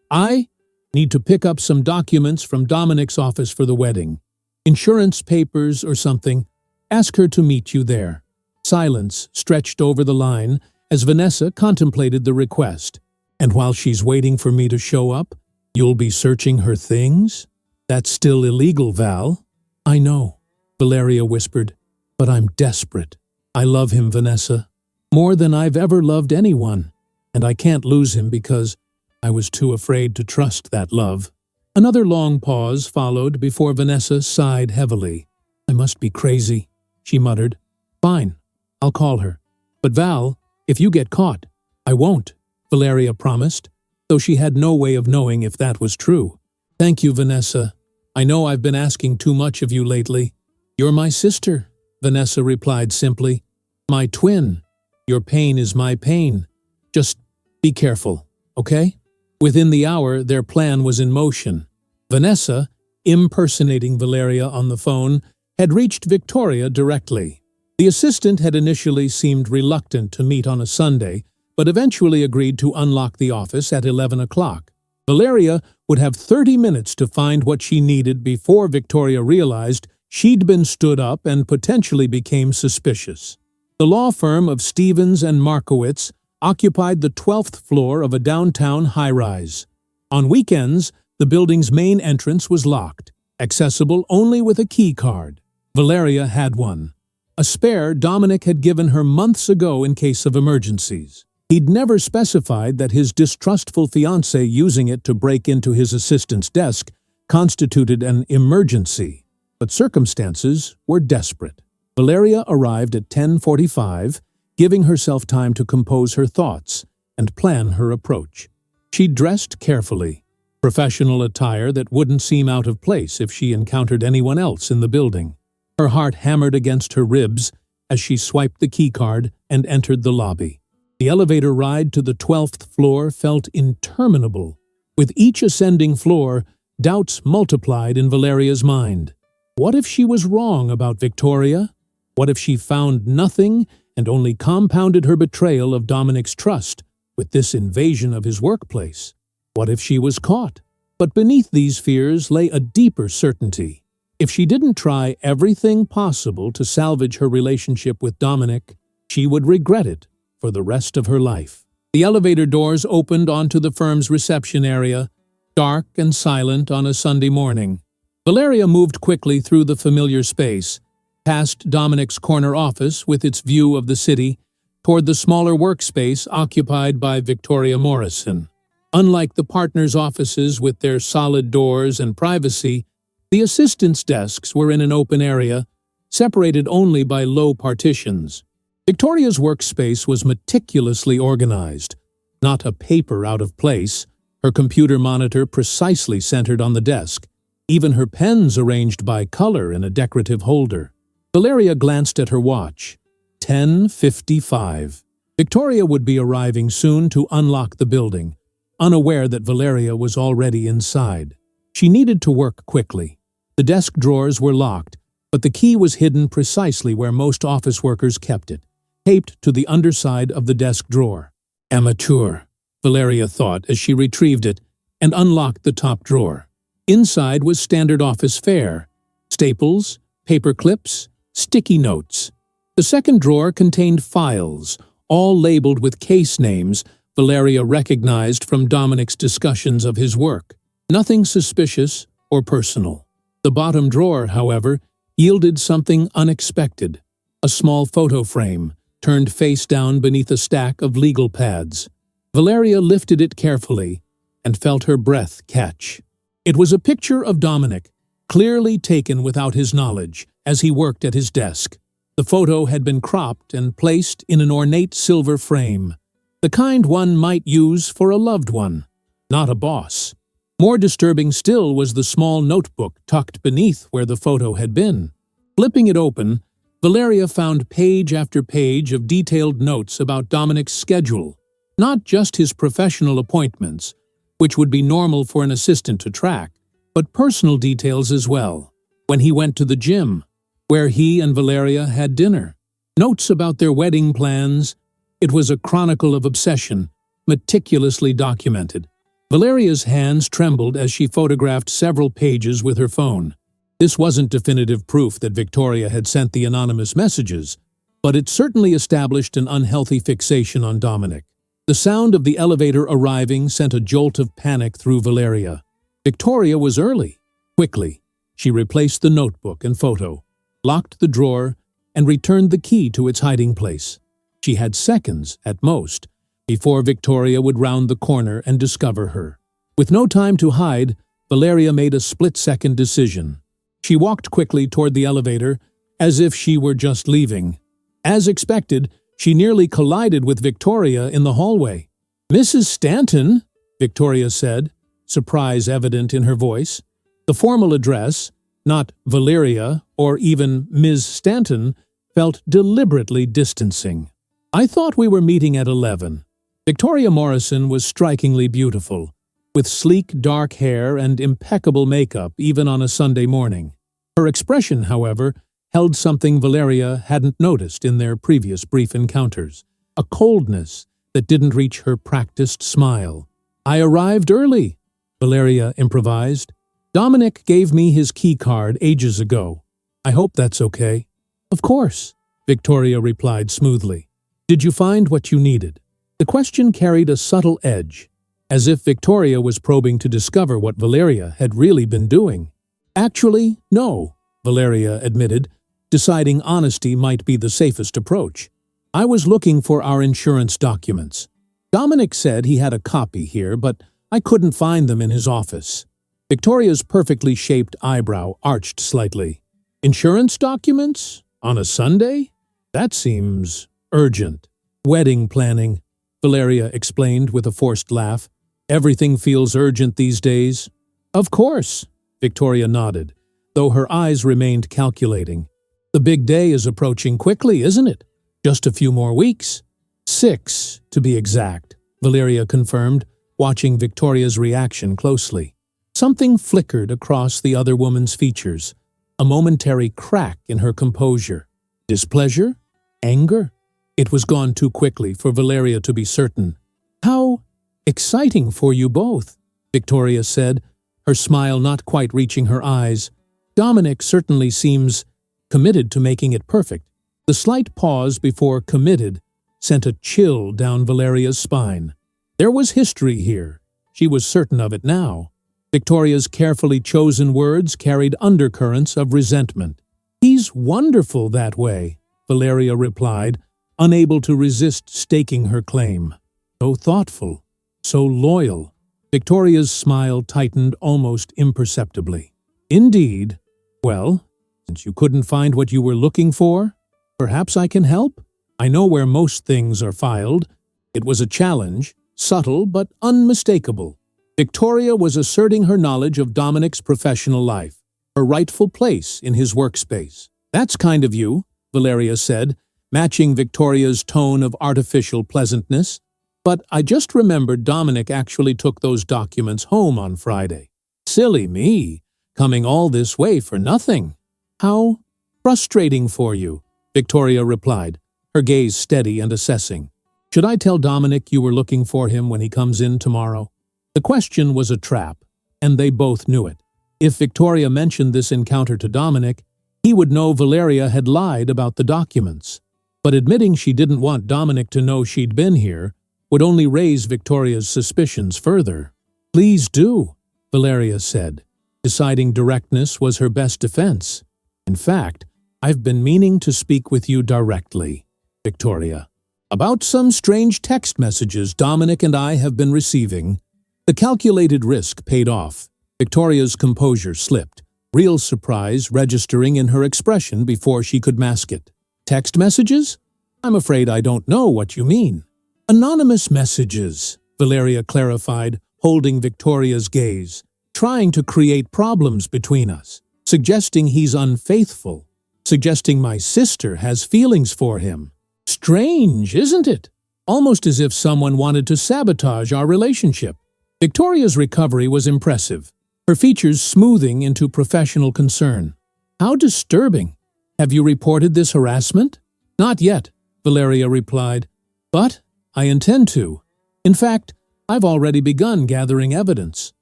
I need to pick up some documents from Dominic's office for the wedding. Insurance papers or something. Ask her to meet you there." Silence stretched over the line as Vanessa contemplated the request. "And while she's waiting for me to show up, you'll be searching her things? That's still illegal, Val." "I know," Valeria whispered, "but I'm desperate. I love him, Vanessa. more than I've ever loved anyone, and I can't lose him because I was too afraid to trust that love." Another long pause followed before Vanessa sighed heavily. "I must be crazy," she muttered. "Fine, I'll call her. But Val, if you get caught—" "I won't," Valeria promised, though she had no way of knowing if that was true. "Thank you, Vanessa. I know I've been asking too much of you lately." "You're my sister," Vanessa replied simply. "My twin. Your pain is my pain. Just be careful, okay?" Within the hour, their plan was in motion. Vanessa, impersonating Valeria on the phone, had reached Victoria directly. The assistant had initially seemed reluctant to meet on a Sunday, but eventually agreed to unlock the office at 11 o'clock. Valeria would have 30 minutes to find what she needed before Victoria realized she'd been stood up and potentially became suspicious. The law firm of Stevens and Markowitz occupied the 12th floor of a downtown high-rise. On weekends, the building's main entrance was locked, accessible only with a key card. Valeria had one. A spare Dominic had given her months ago in case of emergencies. He'd never specified that his distrustful fiancée using it to break into his assistant's desk constituted an emergency, but circumstances were desperate. Valeria arrived at 10:45, giving herself time to compose her thoughts and plan her approach. She dressed carefully, professional attire that wouldn't seem out of place if she encountered anyone else in the building. Her heart hammered against her ribs as she swiped the keycard and entered the lobby. The elevator ride to the 12th floor felt interminable. With each ascending floor, doubts multiplied in Valeria's mind. What if she was wrong about Victoria? What if she found nothing and only compounded her betrayal of Dominic's trust with this invasion of his workplace? What if she was caught? But beneath these fears lay a deeper certainty. If she didn't try everything possible to salvage her relationship with Dominic, she would regret it for the rest of her life. The elevator doors opened onto the firm's reception area, dark and silent on a Sunday morning. Valeria moved quickly through the familiar space, past Dominic's corner office with its view of the city, toward the smaller workspace occupied by Victoria Morrison. Unlike the partners' offices with their solid doors and privacy, the assistants' desks were in an open area, separated only by low partitions. Victoria's workspace was meticulously organized, not a paper out of place, her computer monitor precisely centered on the desk, even her pens arranged by color in a decorative holder. Valeria glanced at her watch. 10:55. Victoria would be arriving soon to unlock the building, unaware that Valeria was already inside. She needed to work quickly. The desk drawers were locked, but the key was hidden precisely where most office workers kept it, taped to the underside of the desk drawer. Amateur, Valeria thought as she retrieved it and unlocked the top drawer. Inside was standard office fare: staples, paper clips, sticky notes. The second drawer contained files, all labeled with case names Valeria recognized from Dominic's discussions of his work. Nothing suspicious or personal. The bottom drawer, however, yielded something unexpected: a small photo frame, turned face down beneath a stack of legal pads. Valeria lifted it carefully and felt her breath catch. It was a picture of Dominic, clearly taken without his knowledge, as he worked at his desk. The photo had been cropped and placed in an ornate silver frame, the kind one might use for a loved one, not a boss. More disturbing still was the small notebook tucked beneath where the photo had been. Flipping it open, Valeria found page after page of detailed notes about Dominic's schedule, not just his professional appointments, which would be normal for an assistant to track, but personal details as well. When he went to the gym, where he and Valeria had dinner, notes about their wedding plans. It was a chronicle of obsession, meticulously documented. Valeria's hands trembled as she photographed several pages with her phone. This wasn't definitive proof that Victoria had sent the anonymous messages, but it certainly established an unhealthy fixation on Dominic. The sound of the elevator arriving sent a jolt of panic through Valeria. Victoria was early. Quickly, she replaced the notebook and photo, locked the drawer, and returned the key to its hiding place. She had seconds, at most, before Victoria would round the corner and discover her. With no time to hide, Valeria made a split-second decision. She walked quickly toward the elevator, as if she were just leaving. As expected, she nearly collided with Victoria in the hallway. "Mrs. Stanton," Victoria said, surprise evident in her voice. The formal address, not Valeria or even Ms. Stanton, felt deliberately distancing. "I thought we were meeting at 11. Victoria Morrison was strikingly beautiful, with sleek dark hair and impeccable makeup even on a Sunday morning. Her expression, however, held something Valeria hadn't noticed in their previous brief encounters, a coldness that didn't reach her practiced smile. "I arrived early," Valeria improvised. "Dominic gave me his key card ages ago. I hope that's okay." "Of course," Victoria replied smoothly. "Did you find what you needed?" The question carried a subtle edge, as if Victoria was probing to discover what Valeria had really been doing. "Actually, no," Valeria admitted, deciding honesty might be the safest approach. "I was looking for our insurance documents. Dominic said he had a copy here, but I couldn't find them in his office." Victoria's perfectly shaped eyebrow arched slightly. "Insurance documents? On a Sunday? That seems urgent." "Wedding planning," Valeria explained with a forced laugh. "Everything feels urgent these days." "Of course," Victoria nodded, though her eyes remained calculating. "The big day is approaching quickly, isn't it? Just a few more weeks." 6, to be exact, Valeria confirmed, watching Victoria's reaction closely. Something flickered across the other woman's features, a momentary crack in her composure. Displeasure? Anger? It was gone too quickly for Valeria to be certain. "How exciting for you both," Victoria said, her smile not quite reaching her eyes. "Dominic certainly seems committed to making it perfect." The slight pause before committed sent a chill down Valeria's spine. There was history here. She was certain of it now. Victoria's carefully chosen words carried undercurrents of resentment. "He's wonderful that way," Valeria replied, unable to resist staking her claim. "So thoughtful, so loyal." Victoria's smile tightened almost imperceptibly. "Indeed. Well, since you couldn't find what you were looking for, perhaps I can help? I know where most things are filed." It was a challenge, subtle but unmistakable. Victoria was asserting her knowledge of Dominic's professional life, her rightful place in his workspace. "That's kind of you," Valeria said, matching Victoria's tone of artificial pleasantness. "But I just remembered Dominic actually took those documents home on Friday." "Silly me, coming all this way for nothing." "How frustrating for you," Victoria replied, her gaze steady and assessing. "Should I tell Dominic you were looking for him when he comes in tomorrow?" The question was a trap, and they both knew it. If Victoria mentioned this encounter to Dominic, he would know Valeria had lied about the documents. But admitting she didn't want Dominic to know she'd been here would only raise Victoria's suspicions further. "Please do," Valeria said, deciding directness was her best defense. "In fact, I've been meaning to speak with you directly, Victoria, about some strange text messages Dominic and I have been receiving." The calculated risk paid off. Victoria's composure slipped, real surprise registering in her expression before she could mask it. "Text messages? I'm afraid I don't know what you mean." "Anonymous messages," Valeria clarified, holding Victoria's gaze, "trying to create problems between us, suggesting he's unfaithful, suggesting my sister has feelings for him. Strange, isn't it? Almost as if someone wanted to sabotage our relationship." Victoria's recovery was impressive, her features smoothing into professional concern. "How disturbing. Have you reported this harassment?" "Not yet," Valeria replied, "but I intend to. In fact, I've already begun gathering evidence.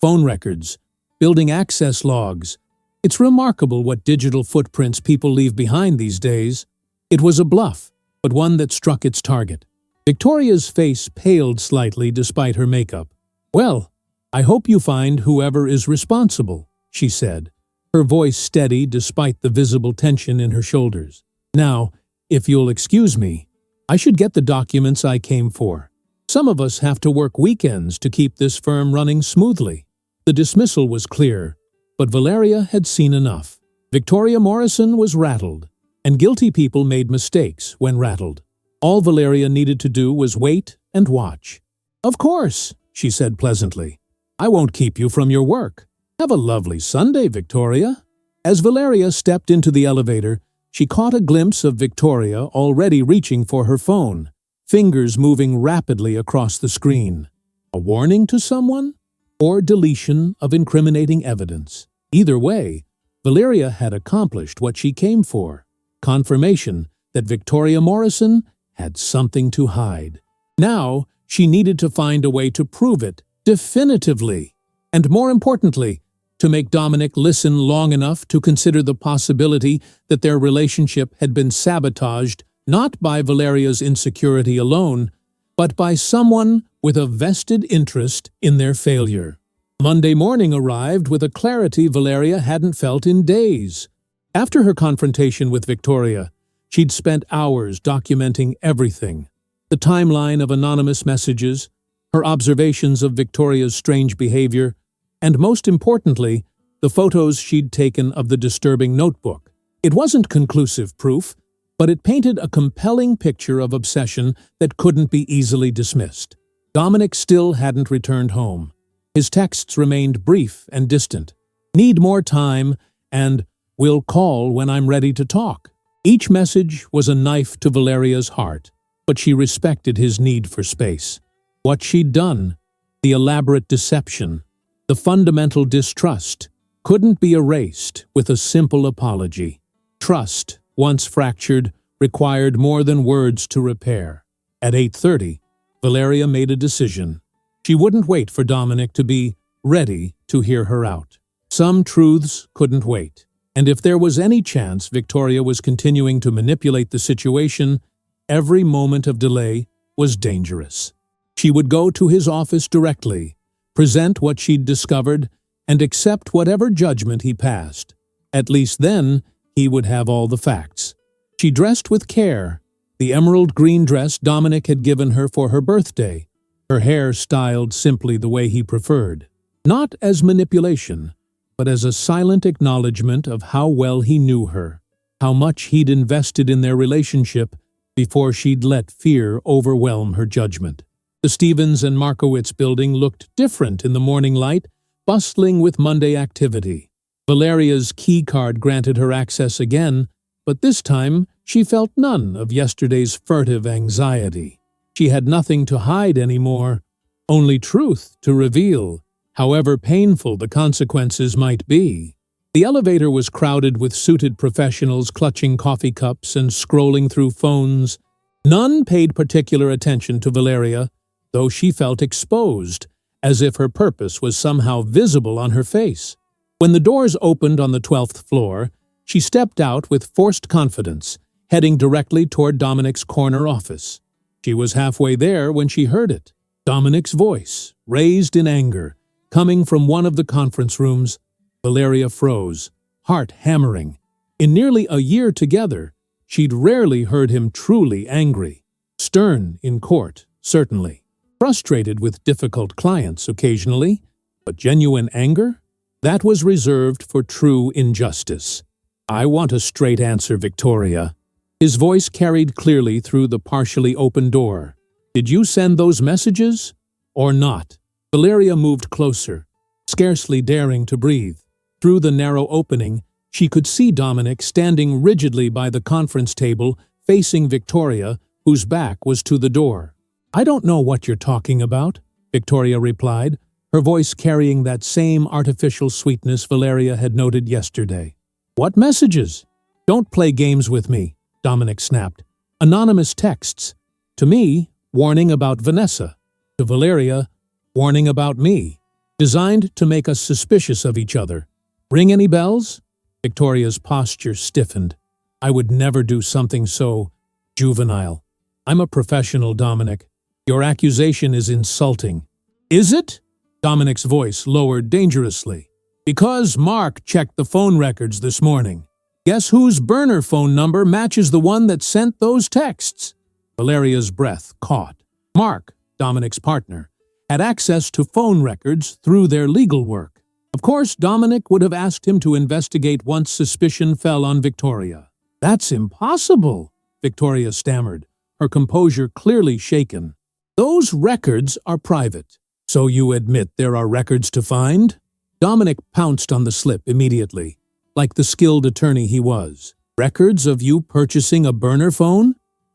Phone records, building access logs. It's remarkable what digital footprints people leave behind these days." It was a bluff, but one that struck its target. Victoria's face paled slightly despite her makeup. "Well, I hope you find whoever is responsible," she said, her voice steady despite the visible tension in her shoulders. "Now, if you'll excuse me, I should get the documents I came for. Some of us have to work weekends to keep this firm running smoothly." The dismissal was clear, but Valeria had seen enough. Victoria Morrison was rattled, and guilty people made mistakes when rattled. All Valeria needed to do was wait and watch. "Of course," she said pleasantly. "I won't keep you from your work. Have a lovely Sunday, Victoria." As Valeria stepped into the elevator, she caught a glimpse of Victoria already reaching for her phone, fingers moving rapidly across the screen. A warning to someone? Or deletion of incriminating evidence? Either way, Valeria had accomplished what she came for: confirmation that Victoria Morrison had something to hide. Now, she needed to find a way to prove it definitively, and more importantly, to make Dominic listen long enough to consider the possibility that their relationship had been sabotaged not by Valeria's insecurity alone, but by someone with a vested interest in their failure. Monday morning arrived with a clarity Valeria hadn't felt in days. After her confrontation with Victoria, she'd spent hours documenting everything: the timeline of anonymous messages, her observations of Victoria's strange behavior, and most importantly, the photos she'd taken of the disturbing notebook. It wasn't conclusive proof, but it painted a compelling picture of obsession that couldn't be easily dismissed. Dominic still hadn't returned home. His texts remained brief and distant. "Need more time," and "Will call when I'm ready to talk." Each message was a knife to Valeria's heart, but she respected his need for space. What she'd done, the elaborate deception, the fundamental distrust, couldn't be erased with a simple apology. Trust, once fractured, required more than words to repair. At 8:30, Valeria made a decision. She wouldn't wait for Dominic to be ready to hear her out. Some truths couldn't wait, and if there was any chance Victoria was continuing to manipulate the situation, every moment of delay was dangerous. She would go to his office directly, present what she'd discovered, and accept whatever judgment he passed. At least then, he would have all the facts. She dressed with care, the emerald green dress Dominic had given her for her birthday, her hair styled simply the way he preferred. Not as manipulation, but as a silent acknowledgement of how well he knew her, how much he'd invested in their relationship before she'd let fear overwhelm her judgment. The Stevens and Markowitz building looked different in the morning light, bustling with Monday activity. Valeria's key card granted her access again, but this time she felt none of yesterday's furtive anxiety. She had nothing to hide anymore, only truth to reveal, however painful the consequences might be. The elevator was crowded with suited professionals clutching coffee cups and scrolling through phones. None paid particular attention to Valeria, though she felt exposed, as if her purpose was somehow visible on her face. When the doors opened on the 12th floor, she stepped out with forced confidence, heading directly toward Dominic's corner office. She was halfway there when she heard it. Dominic's voice, raised in anger, coming from one of the conference rooms. Valeria froze, heart hammering. In nearly a year together, she'd rarely heard him truly angry. Stern in court, certainly. Frustrated with difficult clients occasionally, but genuine anger? That was reserved for true injustice. "I want a straight answer, Victoria." His voice carried clearly through the partially open door. "Did you send those messages? Or not?" Valeria moved closer, scarcely daring to breathe. Through the narrow opening, she could see Dominic standing rigidly by the conference table, facing Victoria, whose back was to the door. "I don't know what you're talking about," Victoria replied, her voice carrying that same artificial sweetness Valeria had noted yesterday. "What messages?" "Don't play games with me," Dominic snapped. "Anonymous texts. To me, warning about Vanessa. To Valeria, warning about me. Designed to make us suspicious of each other. Ring any bells?" Victoria's posture stiffened. "I would never do something so juvenile. I'm a professional, Dominic. Your accusation is insulting." "Is it?" Dominic's voice lowered dangerously. "Because Mark checked the phone records this morning. Guess whose burner phone number matches the one that sent those texts?" Valeria's breath caught. Mark, Dominic's partner, had access to phone records through their legal work. Of course, Dominic would have asked him to investigate once suspicion fell on Victoria. "That's impossible," Victoria stammered, her composure clearly shaken. "Those records are private." "So you admit there are records to find?" Dominic pounced on the slip immediately, like the skilled attorney he was. "Records of you purchasing a burner phone?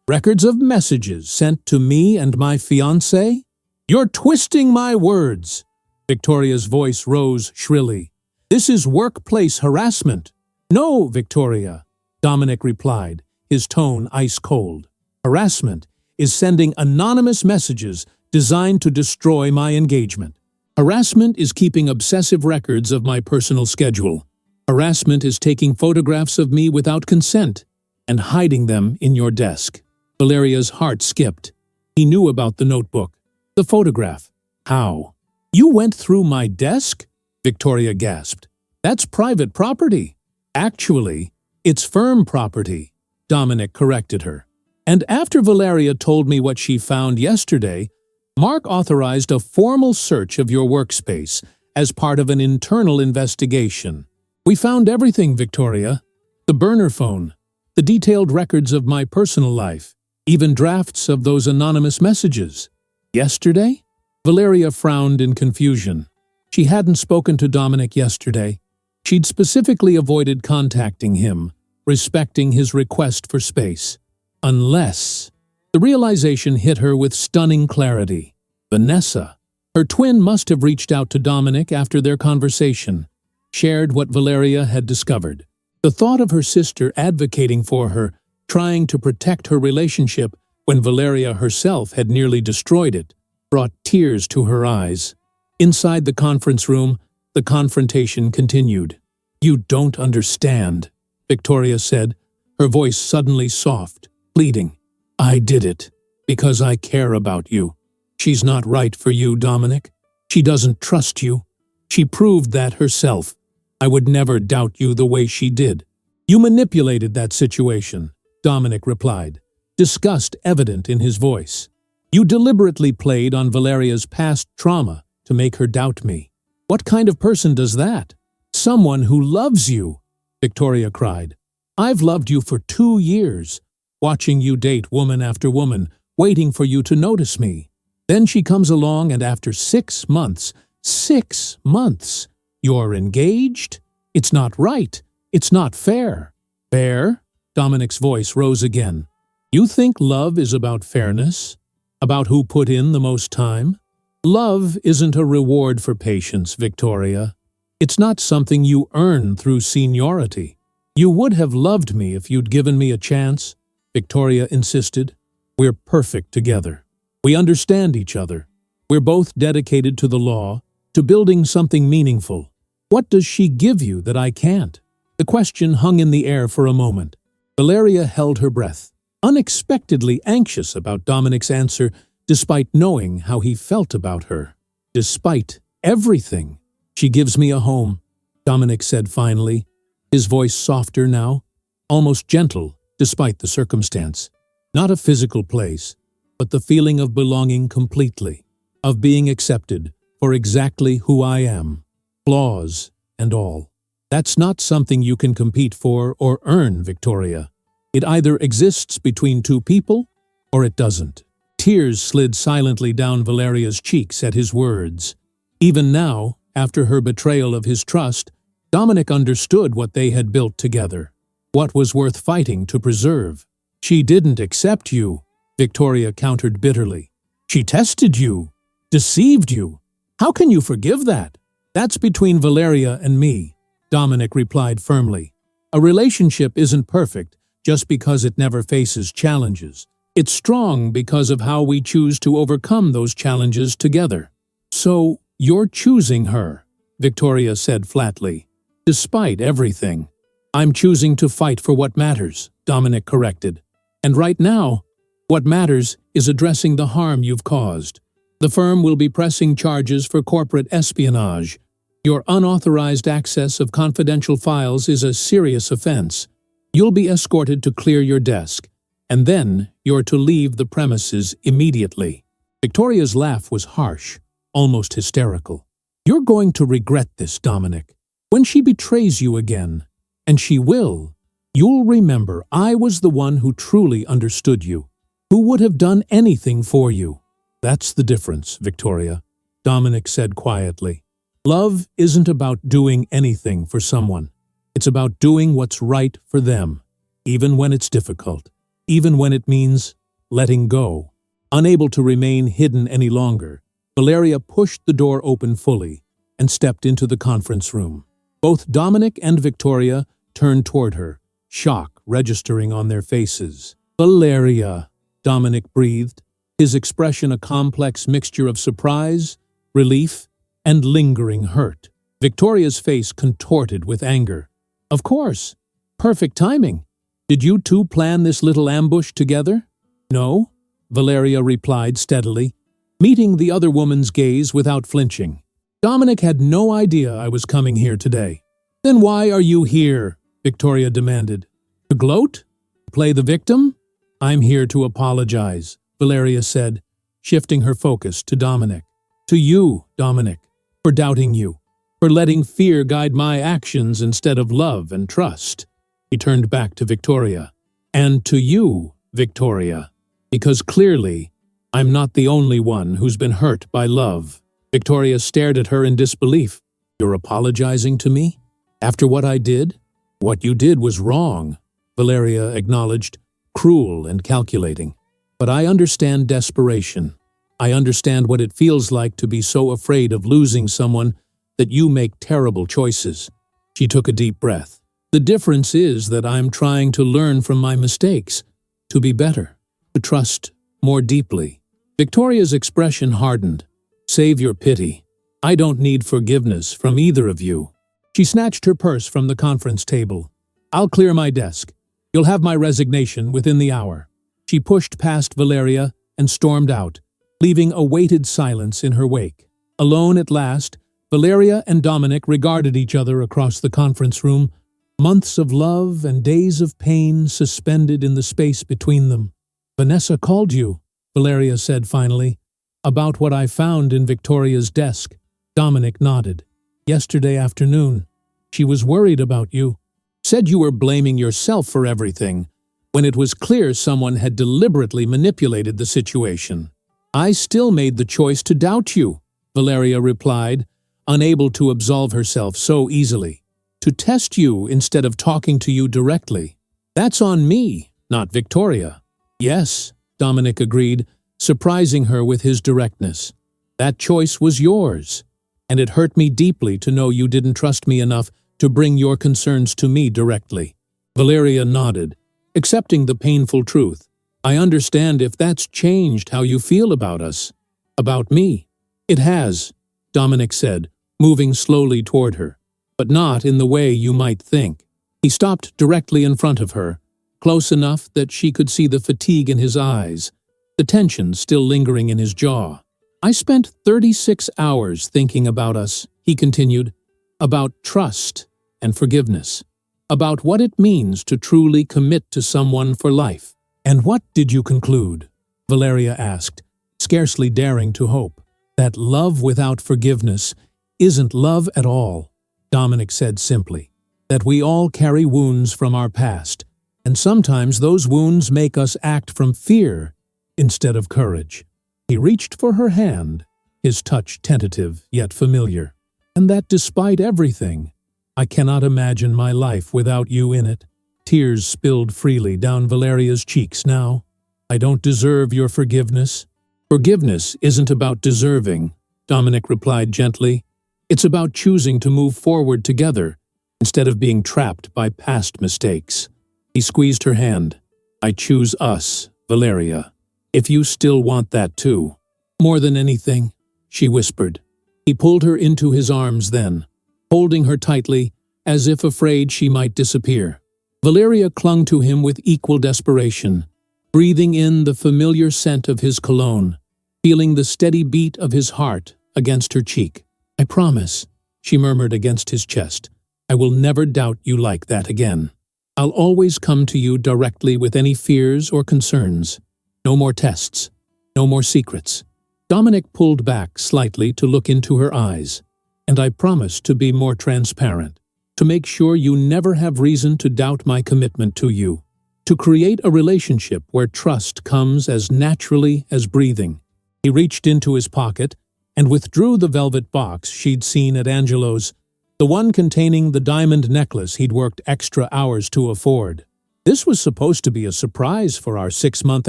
Records of messages sent to me and my fiancé? You're twisting my words." Victoria's voice rose shrilly. "This is workplace harassment." "No, Victoria," Dominic replied, his tone ice-cold. "Harassment is sending anonymous messages designed to destroy my engagement. Harassment is keeping obsessive records of my personal schedule. Harassment is taking photographs of me without consent and hiding them in your desk." Valeria's heart skipped. He knew about the notebook, the photograph. "How?" "You went through my desk?" Victoria gasped. "That's private property." "Actually, it's firm property," Dominic corrected her. "And after Valeria told me what she found yesterday, Mark authorized a formal search of your workspace as part of an internal investigation. We found everything, Victoria. The burner phone, the detailed records of my personal life, even drafts of those anonymous messages." "Yesterday?" Valeria frowned in confusion. She hadn't spoken to Dominic yesterday. She'd specifically avoided contacting him, respecting his request for space. Unless... The realization hit her with stunning clarity. Vanessa. Her twin must have reached out to Dominic after their conversation, shared what Valeria had discovered. The thought of her sister advocating for her, trying to protect her relationship when Valeria herself had nearly destroyed it, brought tears to her eyes. Inside the conference room, the confrontation continued. "You don't understand," Victoria said, her voice suddenly soft, pleading. "I did it because I care about you. She's not right for you, Dominic. She doesn't trust you. She proved that herself. I would never doubt you the way she did." "You manipulated that situation," Dominic replied, disgust evident in his voice. "You deliberately played on Valeria's past trauma to make her doubt me. What kind of person does that?" "Someone who loves you," Victoria cried. "I've loved you for 2 years, watching you date woman after woman, waiting for you to notice me. Then she comes along and after 6 months, 6 months, you're engaged? It's not right. It's not fair." "Fair?" Dominic's voice rose again. "You think love is about fairness? About who put in the most time? Love isn't a reward for patience, Victoria. It's not something you earn through seniority. You would have loved me if you'd given me a chance," Victoria insisted. "We're perfect together. We understand each other. We're both dedicated to the law, to building something meaningful. What does she give you that I can't?" The question hung in the air for a moment. Valeria held her breath, unexpectedly anxious about Dominic's answer, despite knowing how he felt about her. "Despite everything. She gives me a home," Dominic said finally, his voice softer now, almost gentle despite the circumstance. "Not a physical place, but the feeling of belonging completely, of being accepted for exactly who I am, flaws and all. That's not something you can compete for or earn, Victoria. It either exists between two people or it doesn't." Tears slid silently down Valeria's cheeks at his words. Even now, after her betrayal of his trust, Dominic understood what they had built together, what was worth fighting to preserve. "She didn't accept you," Victoria countered bitterly. "She tested you, deceived you. How can you forgive that?" "That's between Valeria and me," Dominic replied firmly. "A relationship isn't perfect just because it never faces challenges. It's strong because of how we choose to overcome those challenges together." "So, you're choosing her," Victoria said flatly. "Despite everything." "I'm choosing to fight for what matters," Dominic corrected. "And right now, what matters is addressing the harm you've caused. The firm will be pressing charges for corporate espionage. Your unauthorized access of confidential files is a serious offense. You'll be escorted to clear your desk, and then you're to leave the premises immediately." Victoria's laugh was harsh, almost hysterical. "You're going to regret this, Dominic. When she betrays you again, and she will, you'll remember I was the one who truly understood you, who would have done anything for you." "That's the difference, Victoria," Dominic said quietly. "Love isn't about doing anything for someone. It's about doing what's right for them, even when it's difficult, even when it means letting go." Unable to remain hidden any longer, Valeria pushed the door open fully and stepped into the conference room. Both Dominic and Victoria turned toward her, shock registering on their faces. "Valeria," Dominic breathed, his expression a complex mixture of surprise, relief, and lingering hurt. Victoria's face contorted with anger. "Of course. Perfect timing. Did you two plan this little ambush together?" "No," Valeria replied steadily, meeting the other woman's gaze without flinching. "Dominic had no idea I was coming here today." "Then why are you here?" Victoria demanded. "To gloat? Play the victim?" "I'm here to apologize," Valeria said, shifting her focus to Dominic. "To you, Dominic, for doubting you, for letting fear guide my actions instead of love and trust." He turned back to Victoria. "And to you, Victoria, because clearly I'm not the only one who's been hurt by love." Victoria stared at her in disbelief. "You're apologizing to me? After what I did?" "What you did was wrong," Valeria acknowledged, cruel and calculating. "But I understand desperation. I understand what it feels like to be so afraid of losing someone that you make terrible choices." She took a deep breath. "The difference is that I'm trying to learn from my mistakes, to be better, to trust more deeply." Victoria's expression hardened. "Save your pity. I don't need forgiveness from either of you." She snatched her purse from the conference table. "I'll clear my desk. You'll have my resignation within the hour." She pushed past Valeria and stormed out, leaving a weighted silence in her wake. Alone at last, Valeria and Dominic regarded each other across the conference room, months of love and days of pain suspended in the space between them. "Vanessa called you," Valeria said finally, "about what I found in Victoria's desk." Dominic nodded. "Yesterday afternoon. She was worried about you. Said you were blaming yourself for everything, when it was clear someone had deliberately manipulated the situation." "I still made the choice to doubt you," Valeria replied, unable to absolve herself so easily. "To test you instead of talking to you directly. That's on me, not Victoria." "Yes," Dominic agreed, surprising her with his directness. "That choice was yours, and it hurt me deeply to know you didn't trust me enough to bring your concerns to me directly." Valeria nodded, accepting the painful truth. "I understand if that's changed how you feel about us, about me." "It has," Dominic said, moving slowly toward her, "but not in the way you might think." He stopped directly in front of her, close enough that she could see the fatigue in his eyes, the tension still lingering in his jaw. "I spent 36 hours thinking about us," he continued, "about trust and forgiveness, about what it means to truly commit to someone for life." "And what did you conclude?" Valeria asked, scarcely daring to hope. "That love without forgiveness isn't love at all," Dominic said simply. "That we all carry wounds from our past, and sometimes those wounds make us act from fear instead of courage." He reached for her hand, his touch tentative yet familiar. "And that despite everything, I cannot imagine my life without you in it." Tears spilled freely down Valeria's cheeks now. "I don't deserve your forgiveness." "Forgiveness isn't about deserving," Dominic replied gently. "It's about choosing to move forward together instead of being trapped by past mistakes." He squeezed her hand. "I choose us, Valeria, if you still want that too." "More than anything," she whispered. He pulled her into his arms then, holding her tightly as if afraid she might disappear. Valeria clung to him with equal desperation, breathing in the familiar scent of his cologne, feeling the steady beat of his heart against her cheek. "I promise," she murmured against his chest, "I will never doubt you like that again." I'll always come to you directly with any fears or concerns. No more tests. No more secrets." Dominic pulled back slightly to look into her eyes. "And I promise to be more transparent, to make sure you never have reason to doubt my commitment to you, to create a relationship where trust comes as naturally as breathing." He reached into his pocket and withdrew the velvet box she'd seen at Angelo's, the one containing the diamond necklace he'd worked extra hours to afford. "This was supposed to be a surprise for our 6-month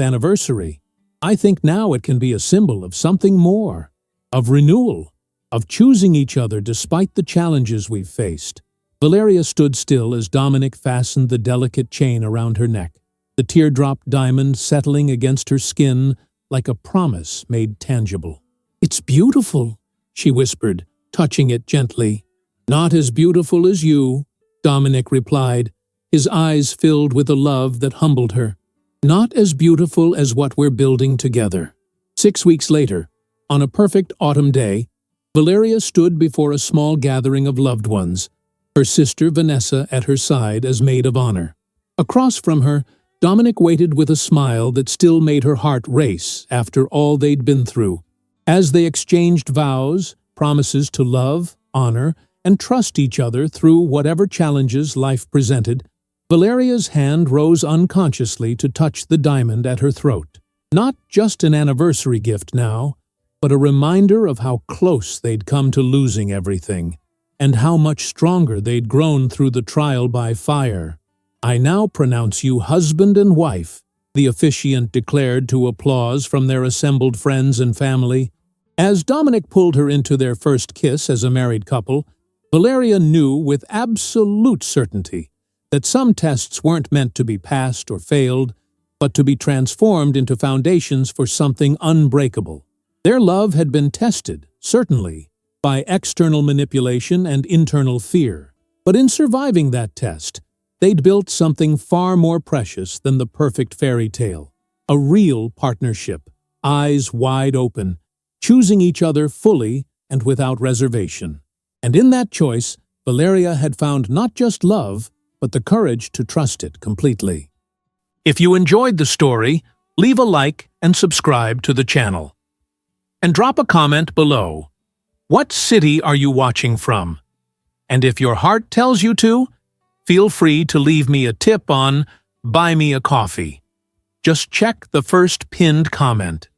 anniversary. I think now it can be a symbol of something more, of renewal, of choosing each other despite the challenges we've faced." Valeria stood still as Dominic fastened the delicate chain around her neck, the teardrop diamond settling against her skin like a promise made tangible. "It's beautiful," she whispered, touching it gently. "Not as beautiful as you," Dominic replied, his eyes filled with a love that humbled her. "Not as beautiful as what we're building together." 6 weeks later, on a perfect autumn day, Valeria stood before a small gathering of loved ones, her sister Vanessa at her side as maid of honor. Across from her, Dominic waited with a smile that still made her heart race after all they'd been through. As they exchanged vows, promises to love, honor, and trust each other through whatever challenges life presented, Valeria's hand rose unconsciously to touch the diamond at her throat. Not just an anniversary gift now, but a reminder of how close they'd come to losing everything, and how much stronger they'd grown through the trial by fire. "I now pronounce you husband and wife," the officiant declared to applause from their assembled friends and family. As Dominic pulled her into their first kiss as a married couple, Valeria knew with absolute certainty that some tests weren't meant to be passed or failed, but to be transformed into foundations for something unbreakable. Their love had been tested, certainly, by external manipulation and internal fear, but in surviving that test, they'd built something far more precious than the perfect fairy tale, a real partnership, eyes wide open, choosing each other fully and without reservation. And in that choice, Valeria had found not just love, but the courage to trust it completely. If you enjoyed the story, leave a like and subscribe to the channel. And drop a comment below. What city are you watching from? And if your heart tells you to, feel free to leave me a tip on Buy Me a Coffee. Just check the first pinned comment.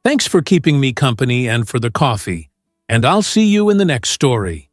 Thanks for keeping me company and for the coffee, and I'll see you in the next story.